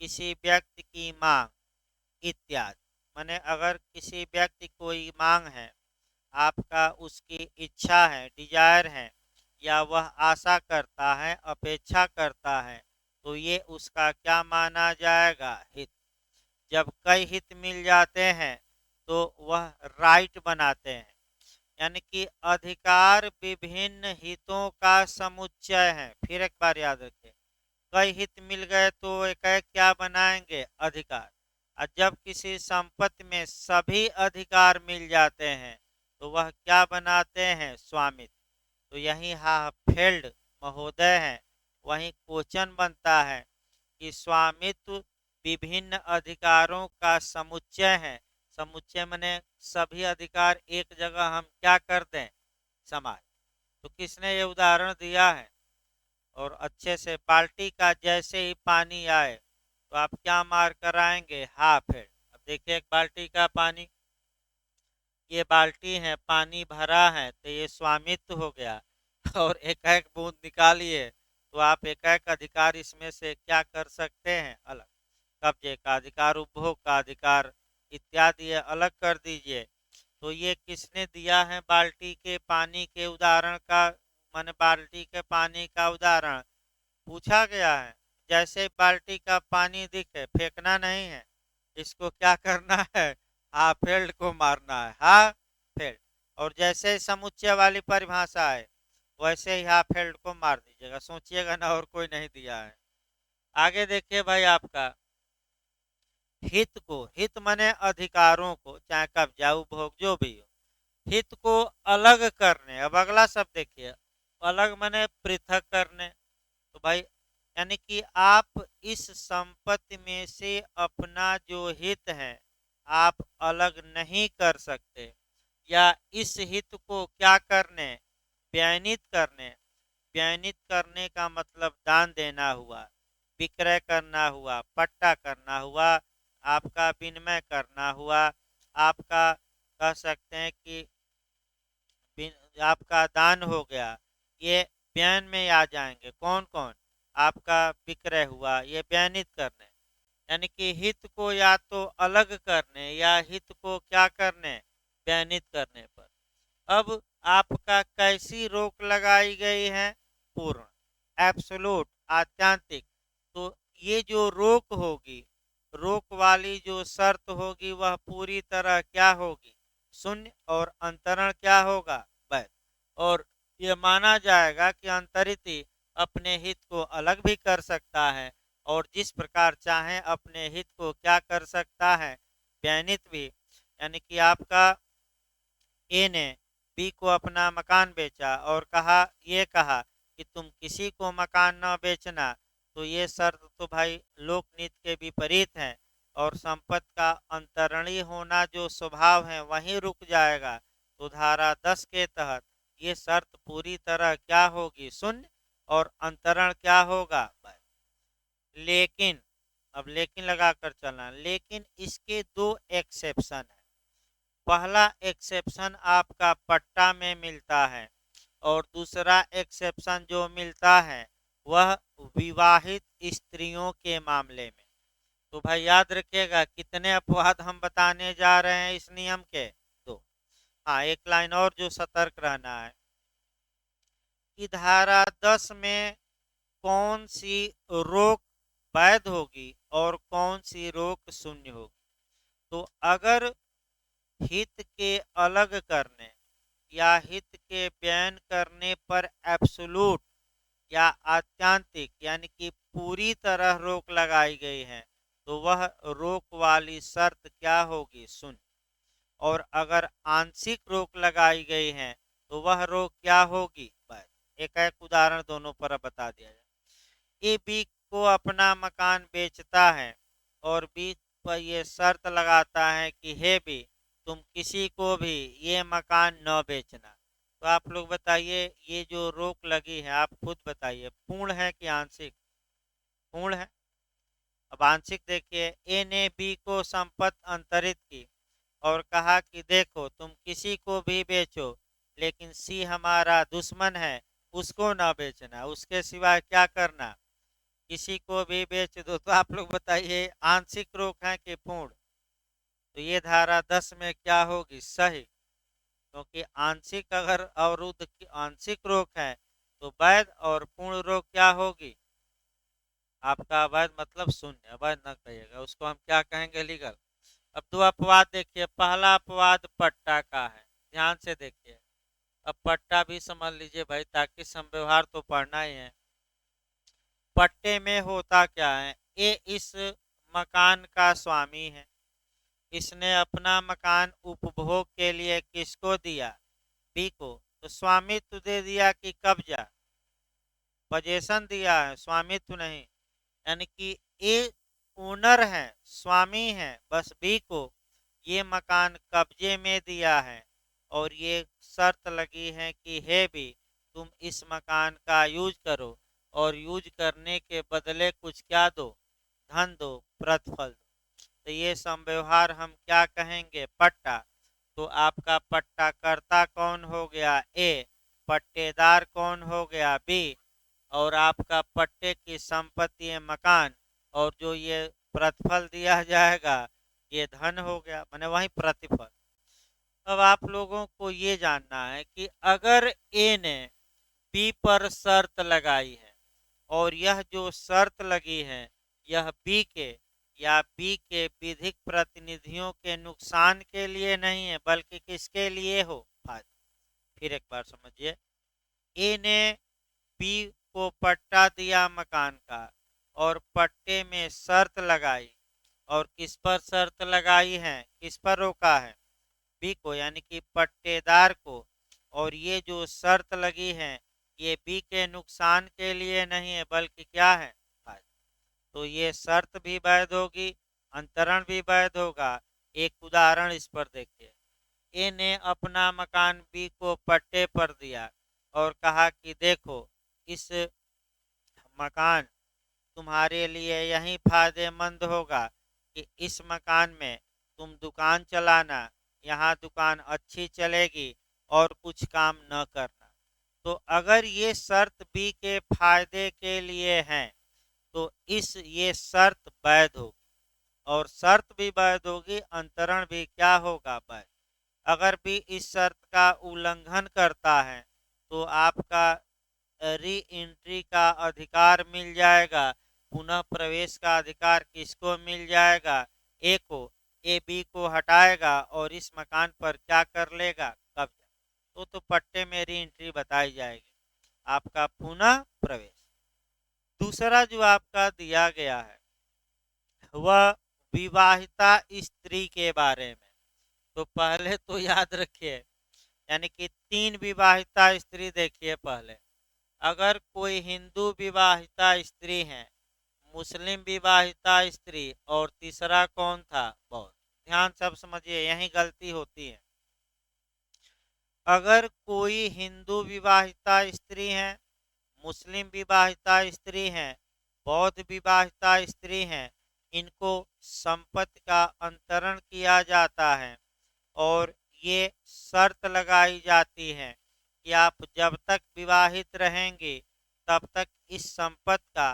Speaker 1: किसी व्यक्ति की मांग इत्यादि। माने अगर किसी व्यक्ति कोई मांग है, आपका उसकी इच्छा है, डिजायर है, या वह आशा करता है, अपेक्षा करता है, तो ये उसका क्या माना जाएगा, हित। जब कई हित मिल जाते हैं तो वह राइट बनाते हैं, यानी कि अधिकार विभिन्न हितों का समुच्चय है। फिर एक बार याद रखें, कई हित मिल गए तो एक एक क्या बनाएंगे, अधिकार। और जब किसी संपत्ति में सभी अधिकार मिल जाते हैं तो वह क्या बनाते हैं, स्वामित्व। तो यही हाफेल्ड महोदय है, वही क्वेश्चन बनता है कि स्वामित्व विभिन्न अधिकारों का समुच्चय है। समुच्चय माने सभी अधिकार एक जगह हम क्या कर दें, समाज। तो किसने ये उदाहरण दिया है, और अच्छे से बाल्टी का जैसे ही पानी आए तो आप क्या मार कर आएंगे, हाफ हेड। अब देखिए एक बाल्टी का पानी, ये बाल्टी है, पानी भरा है, तो ये स्वामित्व हो गया। और एक एक बूंद निकालिए तो आप एक एक अधिकार इसमें से क्या कर सकते हैं, अलग। कब्जे का अधिकार, उपभोग का अधिकार इत्यादि ये अलग कर दीजिए। तो ये किसने दिया है, बाल्टी के पानी के उदाहरण का, माने बाल्टी के पानी का उदाहरण पूछा गया है। जैसे बाल्टी का पानी दिखे, फेंकना नहीं है, इसको क्या करना है, हाफेल्ड को मारना है, हाफेल्ड। और जैसे ही समुच्चय वाली परिभाषा है वैसे ही हाफेल्ड को मार दीजिएगा, सोचिएगा ना, और कोई नहीं दिया है। आगे देखिए भाई, आपका हित को, हित माने अधिकारों को, चाहे कब्जा उपभोग जो भी हो, हित को अलग करने। अब अगला शब्द देखिए, अलग माने पृथक करने। तो भाई यानी कि आप इस संपत्ति में से अपना जो हित है आप अलग नहीं कर सकते, या इस हित को क्या करने, व्ययनित करने। व्ययनित करने का मतलब दान देना हुआ, विक्रय करना हुआ, पट्टा करना हुआ, आपका विनिमय करना हुआ, आपका कह सकते हैं कि आपका दान हो गया, ये व्ययन में आ जाएंगे। कौन कौन, आपका विक्रय हुआ, ये व्ययनित करने, यानी कि हित को या तो अलग करने या हित को क्या करने, व्ययनित करने पर। अब आपका कैसी रोक लगाई गई है, पूर्ण, एब्सोलूट, आत्यांतिक। तो ये जो रोक होगी, रोक वाली जो शर्त होगी वह पूरी तरह क्या होगी, शून्य, और अंतरण क्या होगा, वैध। और ये माना जाएगा कि अंतरिति अपने हित को अलग भी कर सकता है, और जिस प्रकार चाहे अपने हित को क्या कर सकता है, व्ययनित भी। यानी कि आपका ए ने बी को अपना मकान बेचा और कहा, ये कहा कि तुम किसी को मकान न बेचना, तो ये शर्त तो भाई लोकनीति के विपरीत है, और संपत्ति का अंतरणीय होना जो स्वभाव है वहीं रुक जाएगा। तो धारा 10 के तहत ये शर्त पूरी तरह क्या होगी, शून्य, और अंतरण क्या होगा भाई। लेकिन अब लेकिन लगाकर चलना, लेकिन इसके दो एक्सेप्शन है। पहला एक्सेप्शन आपका पट्टा में मिलता है, और दूसरा एक्सेप्शन जो मिलता है वह विवाहित स्त्रियों के मामले में। तो भाई याद रखिएगा कितने अपवाद हम बताने जा रहे हैं इस नियम के, दो। हाँ, एक लाइन और जो सतर्क रहना है कि धारा 10 में कौन सी रोक वैध होगी और कौन सी रोक शून्य होगी। तो अगर हित के अलग करने या हित के बयान करने पर एब्सोल्यूट या आत्यांतिक यानी कि पूरी तरह रोक लगाई गई है, तो वह रोक वाली शर्त क्या होगी, शून्य। और अगर आंशिक रोक लगाई गई है तो वह रोक क्या होगी, वैध। एक उदाहरण दोनों पर बता दिया जाए। ए बी को अपना मकान बेचता है और बी पर यह शर्त लगाता है कि हे बी, तुम किसी को भी ये मकान न बेचना। तो आप लोग बताइए, ये जो रोक लगी है आप खुद बताइए, पूर्ण है कि आंशिक, पूर्ण है। अब आंशिक देखिए, ए ने बी को संपत्ति अंतरित की और कहा कि देखो तुम किसी को भी बेचो, लेकिन सी हमारा दुश्मन है, उसको ना बेचना, उसके सिवाय क्या करना, किसी को भी बेच दो। तो आप लोग बताइए आंशिक रोक है कि पूर्ण। तो ये धारा 10 में क्या होगी, सही, क्योंकि आंशिक अगर अवरुद्ध की आंशिक रोक है तो वैध, और पूर्ण रोक क्या होगी आपका अवैध, मतलब शून्य। अवैध न कहिएगा उसको, हम क्या कहेंगे, लीगल। अब दो अपवाद देखिए, पहला अपवाद पट्टा का है, ध्यान से देखिए। अब पट्टा भी समझ लीजिए भाई, ताकि संव्यवहार तो पढ़ना ही है। पट्टे में होता क्या है, ये इस मकान का स्वामी है, इसने अपना मकान उपभोग के लिए किसको दिया, बी को। तो स्वामित्व दे दिया कि कब्जा, पजेशन दिया है, स्वामित्व नहीं। यानी कि ए ओनर है, स्वामी है, बस बी को ये मकान कब्जे में दिया है, और ये शर्त लगी है कि हे बी, तुम इस मकान का यूज करो, और यूज करने के बदले कुछ क्या दो, धन दो, प्रतिफल दो। तो ये संव्यवहार हम क्या कहेंगे, पट्टा। तो आपका पट्टाकर्ता कौन हो गया, ए, पट्टेदार कौन हो गया, बी, और आपका पट्टे की संपत्ति है मकान, और जो ये प्रतिफल दिया जाएगा ये धन हो गया, माने वही प्रतिफल। अब आप लोगों को ये जानना है कि अगर ए ने बी पर शर्त लगाई है, और यह जो शर्त लगी है यह बी के या बी के विधिक प्रतिनिधियों के नुकसान के लिए नहीं है, बल्कि किसके लिए हो, फायदा। फिर एक बार समझिए, ए ने बी को पट्टा दिया मकान का, और पट्टे में शर्त लगाई, और किस पर शर्त लगाई है, किस पर रोका है, बी को, यानी कि पट्टेदार को। और ये जो शर्त लगी है ये बी के नुकसान के लिए नहीं है, बल्कि क्या है, फायदा। तो ये शर्त भी वैध होगी, अंतरण भी वैध होगा। एक उदाहरण इस पर देखिए, ए ने अपना मकान बी को पट्टे पर दिया और कहा कि देखो इस मकान तुम्हारे लिए यही फायदेमंद होगा कि इस मकान में तुम दुकान चलाना, यहाँ दुकान अच्छी चलेगी, और कुछ काम न करना। तो अगर ये शर्त बी के फायदे के लिए है तो ये शर्त वैध होगी, और शर्त भी वैध होगी, अंतरण भी क्या होगा, वैध। अगर भी इस शर्त का उल्लंघन करता है तो आपका री एंट्री का अधिकार मिल जाएगा, पुनः प्रवेश का अधिकार किसको मिल जाएगा, ए को। ए बी को हटाएगा और इस मकान पर क्या कर लेगा, कब्जा। तो पट्टे में री एंट्री बताई जाएगी, आपका पुनः प्रवेश। दूसरा जो आपका दिया गया है वह विवाहिता स्त्री के बारे में। तो पहले तो याद रखिए, यानी कि 3 विवाहिता स्त्री देखिए। पहले, अगर कोई हिंदू विवाहिता स्त्री है मुस्लिम विवाहिता स्त्री और तीसरा कौन था? बहुत ध्यान से अब समझिए, यही गलती होती है। अगर कोई हिंदू विवाहिता स्त्री है, मुस्लिम विवाहिता स्त्री हैं, बौद्ध विवाहिता स्त्री हैं, इनको संपत्ति का अंतरण किया जाता है और ये शर्त लगाई जाती है कि आप जब तक विवाहित रहेंगे तब तक इस संपत्ति का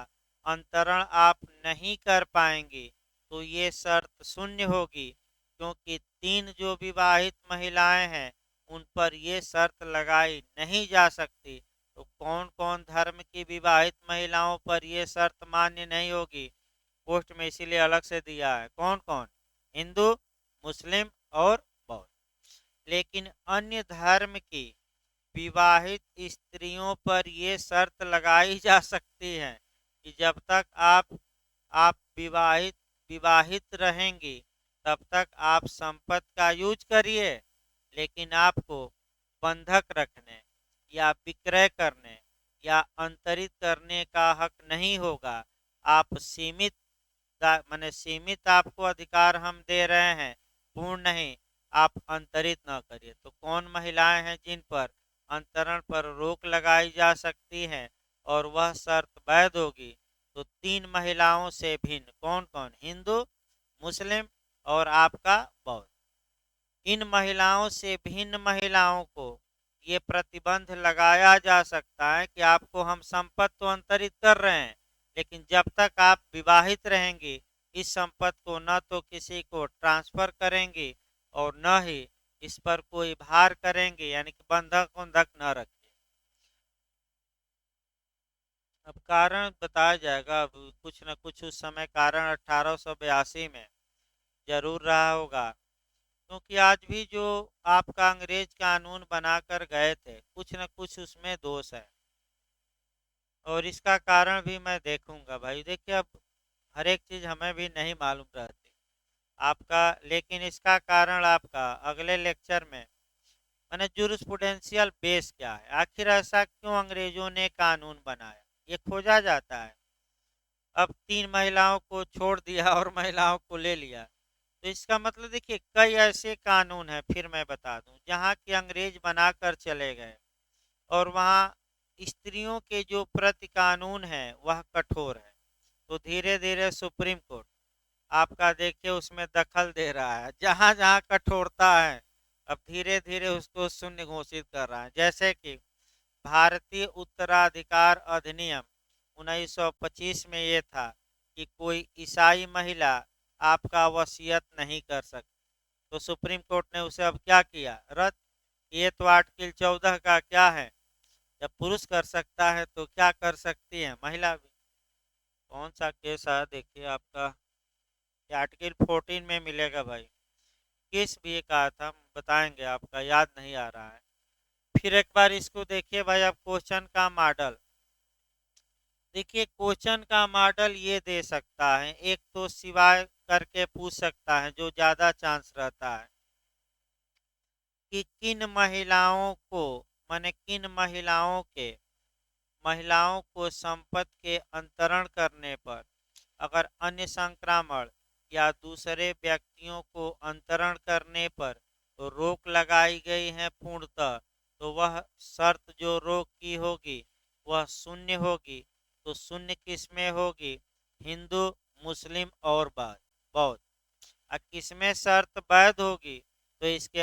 Speaker 1: अंतरण आप नहीं कर पाएंगे। तो ये शर्त शून्य होगी, क्योंकि तीन जो विवाहित महिलाएं हैं उन पर ये शर्त लगाई नहीं जा सकती। तो कौन कौन धर्म की विवाहित महिलाओं पर यह शर्त मान्य नहीं होगी? पोस्ट में इसीलिए अलग से दिया है, कौन कौन? हिंदू, मुस्लिम और बौद्ध। लेकिन अन्य धर्म की विवाहित स्त्रियों पर यह शर्त लगाई जा सकती है कि जब तक आप विवाहित रहेंगी तब तक आप संपत्ति का यूज करिए, लेकिन आपको बंधक रखने या विक्रय करने या अंतरित करने का हक नहीं होगा। आप सीमित माने सीमित आपको अधिकार हम दे रहे हैं, पूर्ण नहीं। आप अंतरित न करिए। तो कौन महिलाएं हैं जिन पर अंतरण पर रोक लगाई जा सकती है और वह शर्त वैध होगी? तो तीन महिलाओं से भिन्न कौन कौन? हिंदू, मुस्लिम और आपका बौद्ध। इन महिलाओं से भिन्न महिलाओं को ये प्रतिबंध लगाया जा सकता है कि आपको हम संपत्ति तो अंतरित कर रहे हैं, लेकिन जब तक आप विवाहित रहेंगे इस संपत्ति को न तो किसी को ट्रांसफर करेंगे और न ही इस पर कोई भार करेंगे, यानी कि बंधक बंधक न रखें। अब कारण बताया जाएगा। अब कुछ न कुछ उस समय कारण 1882 में जरूर रहा होगा, क्योंकि आज भी जो आपका अंग्रेज कानून बनाकर गए थे कुछ न कुछ उसमें दोष है, और इसका कारण भी मैं देखूंगा। भाई देखिए, अब हर एक चीज़ हमें भी नहीं मालूम रहती आपका, लेकिन इसका कारण आपका अगले लेक्चर में मैंने जूरिस्प्रूडेंशियल बेस क्या है, आखिर ऐसा क्यों अंग्रेजों ने कानून बनाया, ये खोजा जाता है। अब तीन महिलाओं को छोड़ दिया और महिलाओं को ले लिया, तो इसका मतलब देखिए कई ऐसे कानून हैं, फिर मैं बता दूं, जहाँ के अंग्रेज बनाकर चले गए और वहाँ स्त्रियों के जो प्रति कानून है वह कठोर है। तो धीरे धीरे सुप्रीम कोर्ट आपका देखिए उसमें दखल दे रहा है, जहाँ जहाँ कठोरता है अब धीरे धीरे उसको शून्य घोषित कर रहा है। जैसे कि भारतीय उत्तराधिकार अधिनियम 1925 में ये था कि कोई ईसाई महिला आपका वसीयत नहीं कर सकती। तो सुप्रीम कोर्ट ने उसे अब क्या किया? रद्द। ये तो आर्टिकल 14 का क्या है, जब पुरुष कर सकता है तो क्या कर सकती है महिला भी? कौन सा केस है देखिए आपका, ये आर्टिकल 14 में मिलेगा भाई। केस भी एक आया था, बताएंगे, आपका याद नहीं आ रहा है। फिर एक बार इसको देखिए भाई, आप क्वेश्चन का मॉडल देखिए। क्वेश्चन का मॉडल ये दे सकता है, एक तो सिवाय करके पूछ सकता है जो ज्यादा चांस रहता है कि किन महिलाओं को माने किन महिलाओं को संपत्ति के अंतरण करने पर अगर अन्य संक्रामण या दूसरे व्यक्तियों को अंतरण करने पर तो रोक लगाई गई है पूर्णतः, तो वह शर्त जो रोक की होगी वह शून्य होगी। तो शून्य किसमें होगी? हिंदू, मुस्लिम और बौद्ध। और किसमें शर्त वैध होगी? तो इसके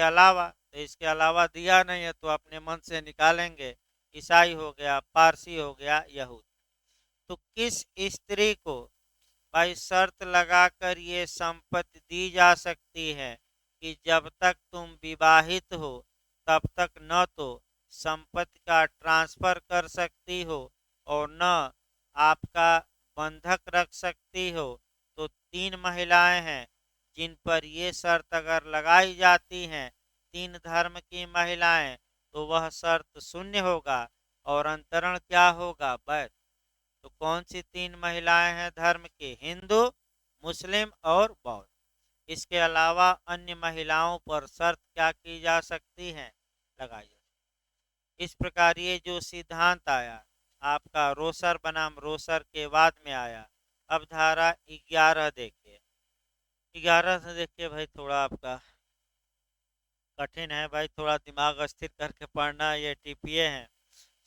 Speaker 1: अलावा दिया नहीं है तो अपने मन से निकालेंगे। ईसाई हो गया, पारसी हो गया, यहूद। तो किस स्त्री को भाई शर्त लगाकर ये संपत्ति दी जा सकती है कि जब तक तुम विवाहित हो तब तक न तो संपत्ति का ट्रांसफर कर सकती हो और न आपका बंधक रख सकती हो? तो तीन महिलाएं हैं जिन पर ये शर्त अगर लगाई जाती हैं, तीन धर्म की महिलाएं, तो वह शर्त शून्य होगा और अंतरण क्या होगा? वैध। तो कौन सी तीन महिलाएं हैं धर्म की? हिंदू, मुस्लिम और बौद्ध। इसके अलावा अन्य महिलाओं पर शर्त क्या की जा सकती है? लगाइए। इस प्रकार ये जो सिद्धांत आया आपका रोसर बनाम रोसर के बाद में आया, अब धारा 11 देखिए। 11 से देखिए भाई, थोड़ा आपका कठिन है भाई, थोड़ा दिमाग स्थिर करके पढ़ना। ये टीपीए हैं,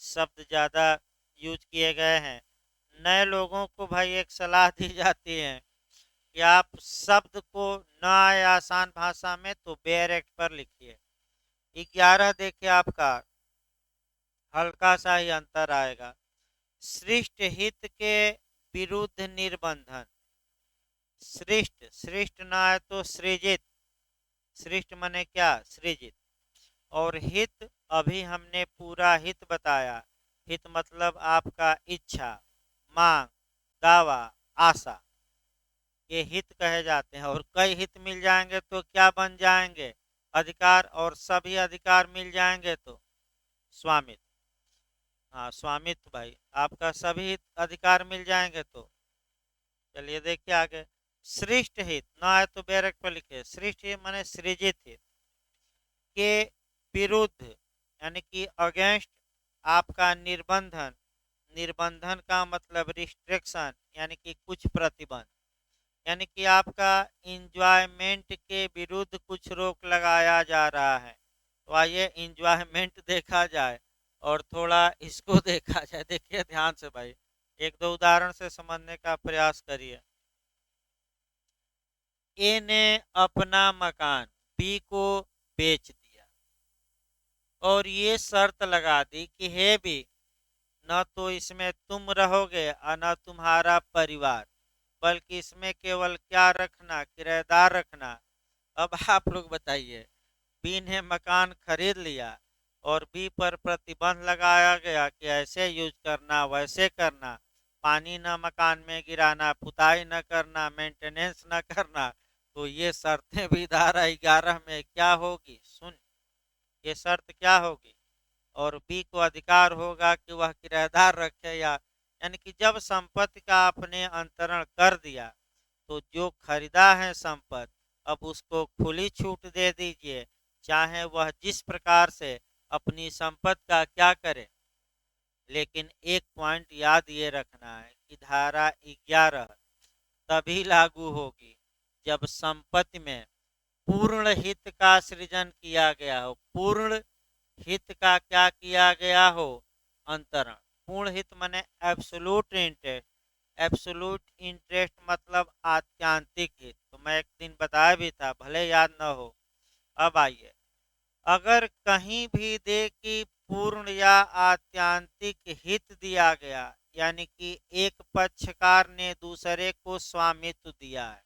Speaker 1: शब्द ज़्यादा यूज किए गए हैं। नए लोगों को भाई एक सलाह दी जाती है कि आप शब्द को न आए आसान भाषा में तो बेयरक्ट पर लिखिए। 11 देखिए आपका हल्का सा ही अंतर आएगा। सृष्ट हित के विरुद्ध निर्बंधन। सृष्ट, सृष्ट ना है तो सृजित। सृष्ट माने क्या? सृजित। और हित, अभी हमने पूरा हित बताया। हित मतलब आपका इच्छा, मांग, दावा, आशा, ये हित कहे जाते हैं। और कई हित मिल जाएंगे तो क्या बन जाएंगे? अधिकार। और सभी अधिकार मिल जाएंगे तो स्वामित्व। हाँ, स्वामित्व भाई, आपका सभी हित अधिकार मिल जाएंगे तो। चलिए देखिए आगे। सृष्ट हित ना है तो बैरक पर लिखे। सृष्ट हित माने सृजित हित के विरुद्ध, यानी कि अगेंस्ट आपका निर्बंधन। निर्बंधन का मतलब रिस्ट्रिक्शन, यानी कि कुछ प्रतिबंध, यानी कि आपका इंजॉयमेंट के विरुद्ध कुछ रोक लगाया जा रहा है। तो आइए इंजॉयमेंट देखा जाए और थोड़ा इसको देखा जाए। देखिए ध्यान से भाई, एक दो उदाहरण से समझने का प्रयास करिए। ए ने अपना मकान बी को बेच दिया और ये शर्त लगा दी कि हे बी, न तो इसमें तुम रहोगे और न तुम्हारा परिवार, बल्कि इसमें केवल क्या रखना? किराएदार रखना। अब आप लोग बताइए, बी ने मकान खरीद लिया और बी पर प्रतिबंध लगाया गया कि ऐसे यूज करना, वैसे करना, पानी न मकान में गिराना, पुताई न करना, मेंटेनेंस न करना। तो ये शर्तें भी धारा 11 में क्या होगी? सुन, ये शर्त क्या होगी? और बी को अधिकार होगा कि वह किराएदार रखे या, यानी कि जब संपत्ति का आपने अंतरण कर दिया तो जो खरीदा है संपत्ति, अब उसको खुली छूट दे दीजिए, चाहे वह जिस प्रकार से अपनी संपत्ति का क्या करे। लेकिन एक पॉइंट याद ये रखना है कि धारा 11 तभी लागू होगी जब संपत्ति में पूर्ण हित का सृजन किया गया हो। पूर्ण हित का क्या किया गया हो? अंतरण। पूर्ण हित माने एब्सोल्यूट इंटरेस्ट। एब्सोल्यूट इंटरेस्ट मतलब आत्यांतिक हित। तो मैं एक दिन बताया भी था, भले याद न हो। अब आइए, अगर कहीं भी दे कि पूर्ण या आत्यांतिक हित दिया गया, यानी कि एक पक्षकार ने दूसरे को स्वामित्व दिया है,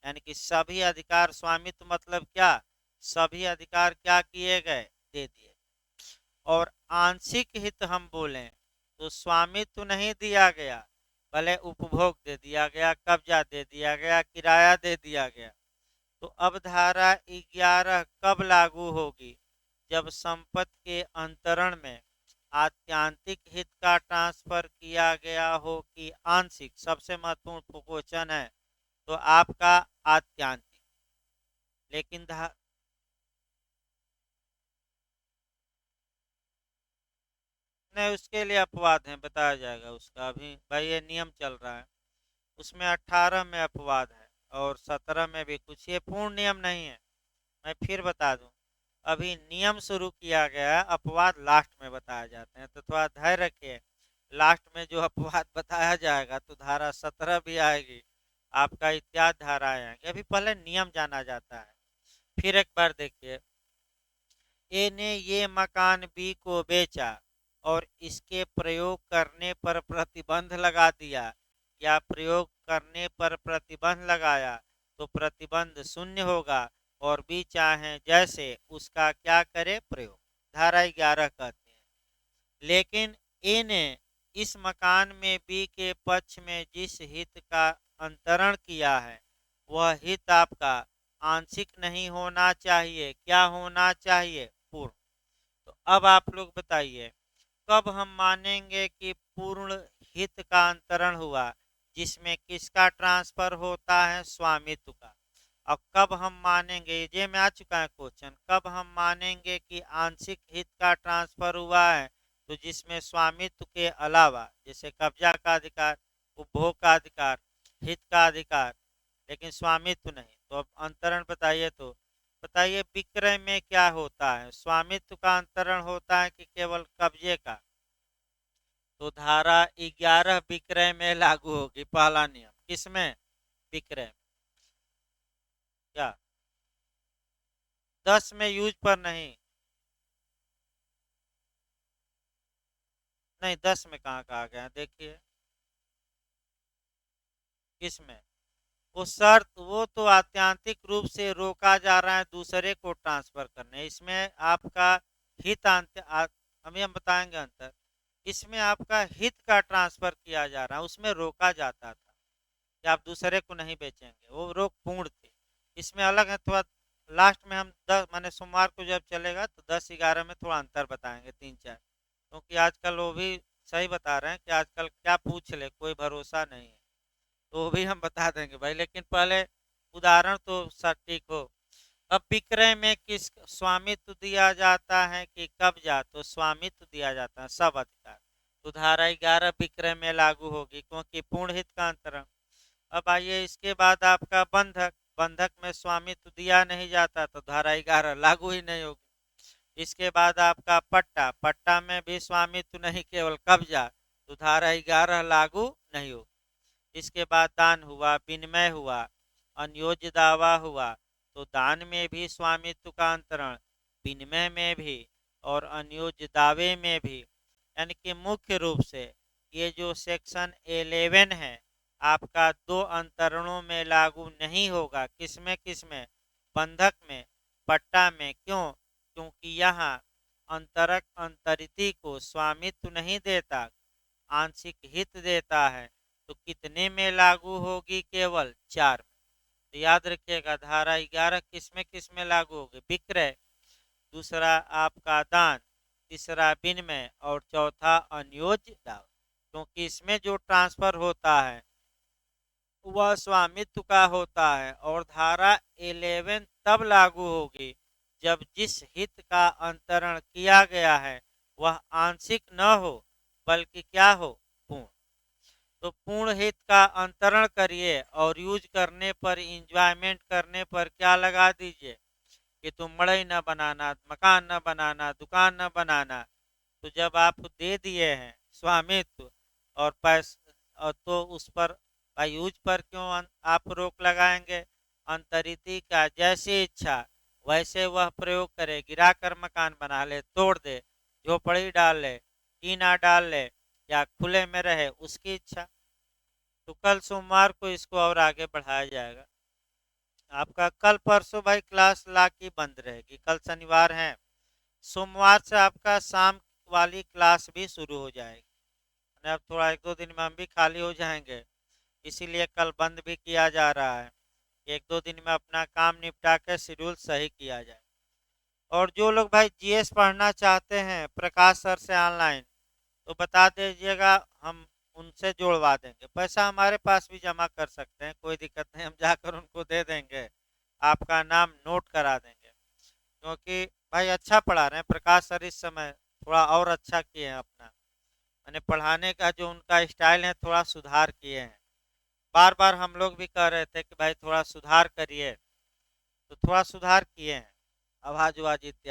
Speaker 1: यानी कि सभी अधिकार, स्वामित्व मतलब क्या? सभी अधिकार क्या किए गए? दे दिए। और आंशिक हित हम बोलें तो स्वामित्व नहीं दिया गया, भले उपभोग दे दिया गया, कब्जा दे दिया गया, किराया दे दिया गया। तो अब धारा 11 कब लागू होगी? जब संपत्ति के अंतरण में आत्यांतिक हित का ट्रांसफर किया गया हो कि आंशिक। सबसे महत्वपूर्ण क्वेश्चन है तो आपका आत्यांतिक। लेकिन नहीं, उसके लिए अपवाद है, बताया जाएगा उसका। अभी भाई ये नियम चल रहा है, उसमें 18 में अपवाद है और 17 में भी कुछ। ये पूर्ण नियम नहीं है, मैं फिर बता दूं। अभी नियम शुरू किया गया है, अपवाद लास्ट में बताया जाते हैं, तो थोड़ा धैर्य रखिए। लास्ट में जो अपवाद बताया जाएगा तो धारा 17 भी आएगी, आपका इत्यादि धाराएं आएंगे। अभी पहले नियम जाना जाता है। फिर एक बार देखिए, ए ने ये मकान बी को बेचा और इसके प्रयोग करने पर प्रतिबंध लगा दिया, या प्रयोग करने पर प्रतिबंध लगाया तो प्रतिबंध शून्य होगा और बी चाहे जैसे उसका क्या करे? प्रयोग। धारा 11 कहते हैं। लेकिन ए ने इस मकान में बी के पक्ष में जिस हित का अंतरण किया है वह हित आपका आंशिक नहीं होना चाहिए। क्या होना चाहिए? पूर्ण। तो अब आप लोग बताइए, कब हम मानेंगे कि पूर्ण हित का अंतरण हुआ? जिसमें किसका ट्रांसफर होता है? स्वामित्व का। अब कब हम मानेंगे, ये में आ चुका है क्वेश्चन, कब हम मानेंगे कि आंशिक हित का ट्रांसफर हुआ है? तो जिसमें स्वामित्व के अलावा, जैसे कब्जा का अधिकार, उपभोग का अधिकार, हित का अधिकार, लेकिन स्वामित्व नहीं। तो अब अंतरण बताइए। तो बताइए विक्रय में क्या होता है, स्वामित्व का अंतरण होता है कि केवल कब्जे का? तो धारा 11 विक्रय में लागू होगी, पहला नियम। किसमें? विक्रय में। क्या? 10 में यूज पर नहीं। नहीं, 10 में कहाँ कहा गया, देखिए किसमें? वो शर्त, वो तो आत्यांतिक रूप से रोका जा रहा है दूसरे को ट्रांसफर करने, इसमें आपका हित हम बताएंगे अंतर। इसमें आपका हित का ट्रांसफर किया जा रहा है, उसमें रोका जाता था कि आप दूसरे को नहीं बेचेंगे, वो रोक पूर्ण थी। इसमें अलग है थोड़ा। लास्ट में हम 10 माने सोमवार को जब चलेगा तो 10-11 में थोड़ा अंतर बताएंगे, 3-4। क्योंकि आजकल वो भी सही बता रहे हैं कि आजकल क्या पूछ ले, कोई भरोसा नहीं है। तो वो भी हम बता देंगे भाई, लेकिन पहले उदाहरण तो सटीक हो। अब विक्रय में किस स्वामित्व दिया जाता है कि कब्जा? तो स्वामित्व दिया जाता है, सब अधिकार। तो धारा 11 विक्रय में लागू होगी, क्योंकि पूर्ण हित का अंतरण। अब आइए इसके बाद आपका बंधक। बंधक में स्वामित्व दिया नहीं जाता, तो धारा 11 लागू ही नहीं होगी। इसके बाद आपका पट्टा। पट्टा में भी स्वामित्व नहीं, केवल कब्जा, तो धारा 11 लागू नहीं होगी। इसके बाद दान हुआ, विनिमय हुआ, अन्योज्य दावा हुआ, तो दान में भी स्वामित्व का अंतरण, विनिमय में भी और अन्योज्य दावे में भी। यानी कि मुख्य रूप से ये जो सेक्शन 11 है आपका दो अंतरणों में लागू नहीं होगा। किसमें किसमें? बंधक में, पट्टा में। क्यों? क्योंकि यहाँ अंतरक अंतरिति को स्वामित्व नहीं देता, आंशिक हित देता है। तो कितने में लागू होगी? केवल 4 में। तो याद रखिएगा धारा 11 किसमें लागू होगी? विक्रय, दूसरा आपका दान, तीसरा विनिमय और चौथा अन्योज्य दावा। क्योंकि इसमें जो ट्रांसफर होता है वह स्वामित्व का होता है। और धारा 11 तब लागू होगी जब जिस हित का अंतरण किया गया है वह आंशिक न हो बल्कि क्या हो? पूर्ण। तो पूर्ण हित का अंतरण करिए और यूज करने पर, इंजॉयमेंट करने पर क्या लगा दीजिए कि तुम मड़ई न बनाना, मकान न बनाना, दुकान न बनाना। तो जब आप दे दिए हैं स्वामित्व और पैसा, तो उस पर यूज पर क्यों आप रोक लगाएंगे? अंतरिति का जैसी इच्छा वैसे वह प्रयोग करे, गिरा कर मकान बना ले, तोड़ दे, झोपड़ी डाल ले, टीना डाल ले या खुले में रहे, उसकी इच्छा। तो कल सोमवार को इसको और आगे बढ़ाया जाएगा। आपका कल परसों भाई क्लास ला की बंद रहेगी, कल शनिवार है। सोमवार से आपका शाम वाली क्लास भी शुरू हो जाएगी। अब थोड़ा 1-2 दिन में हम भी खाली हो जाएंगे, इसीलिए कल बंद भी किया जा रहा है। 1-2 दिन में अपना काम निपटा के शेड्यूल सही किया जाए। और जो लोग भाई जीएस पढ़ना चाहते हैं प्रकाश सर से ऑनलाइन, तो बता दीजिएगा, हम उनसे जोड़वा देंगे। पैसा हमारे पास भी जमा कर सकते हैं, कोई दिक्कत नहीं, हम जाकर उनको दे देंगे, आपका नाम नोट करा देंगे। क्योंकि भाई अच्छा पढ़ा रहे हैं प्रकाश सर, इस समय थोड़ा और अच्छा किए हैं अपना, मैंने पढ़ाने का जो उनका स्टाइल है थोड़ा सुधार किए हैं। बार बार हम लोग भी कह रहे थे कि भाई थोड़ा सुधार करिए, तो थोड़ा सुधार किए हैं, आवाज वाज इत्यादि।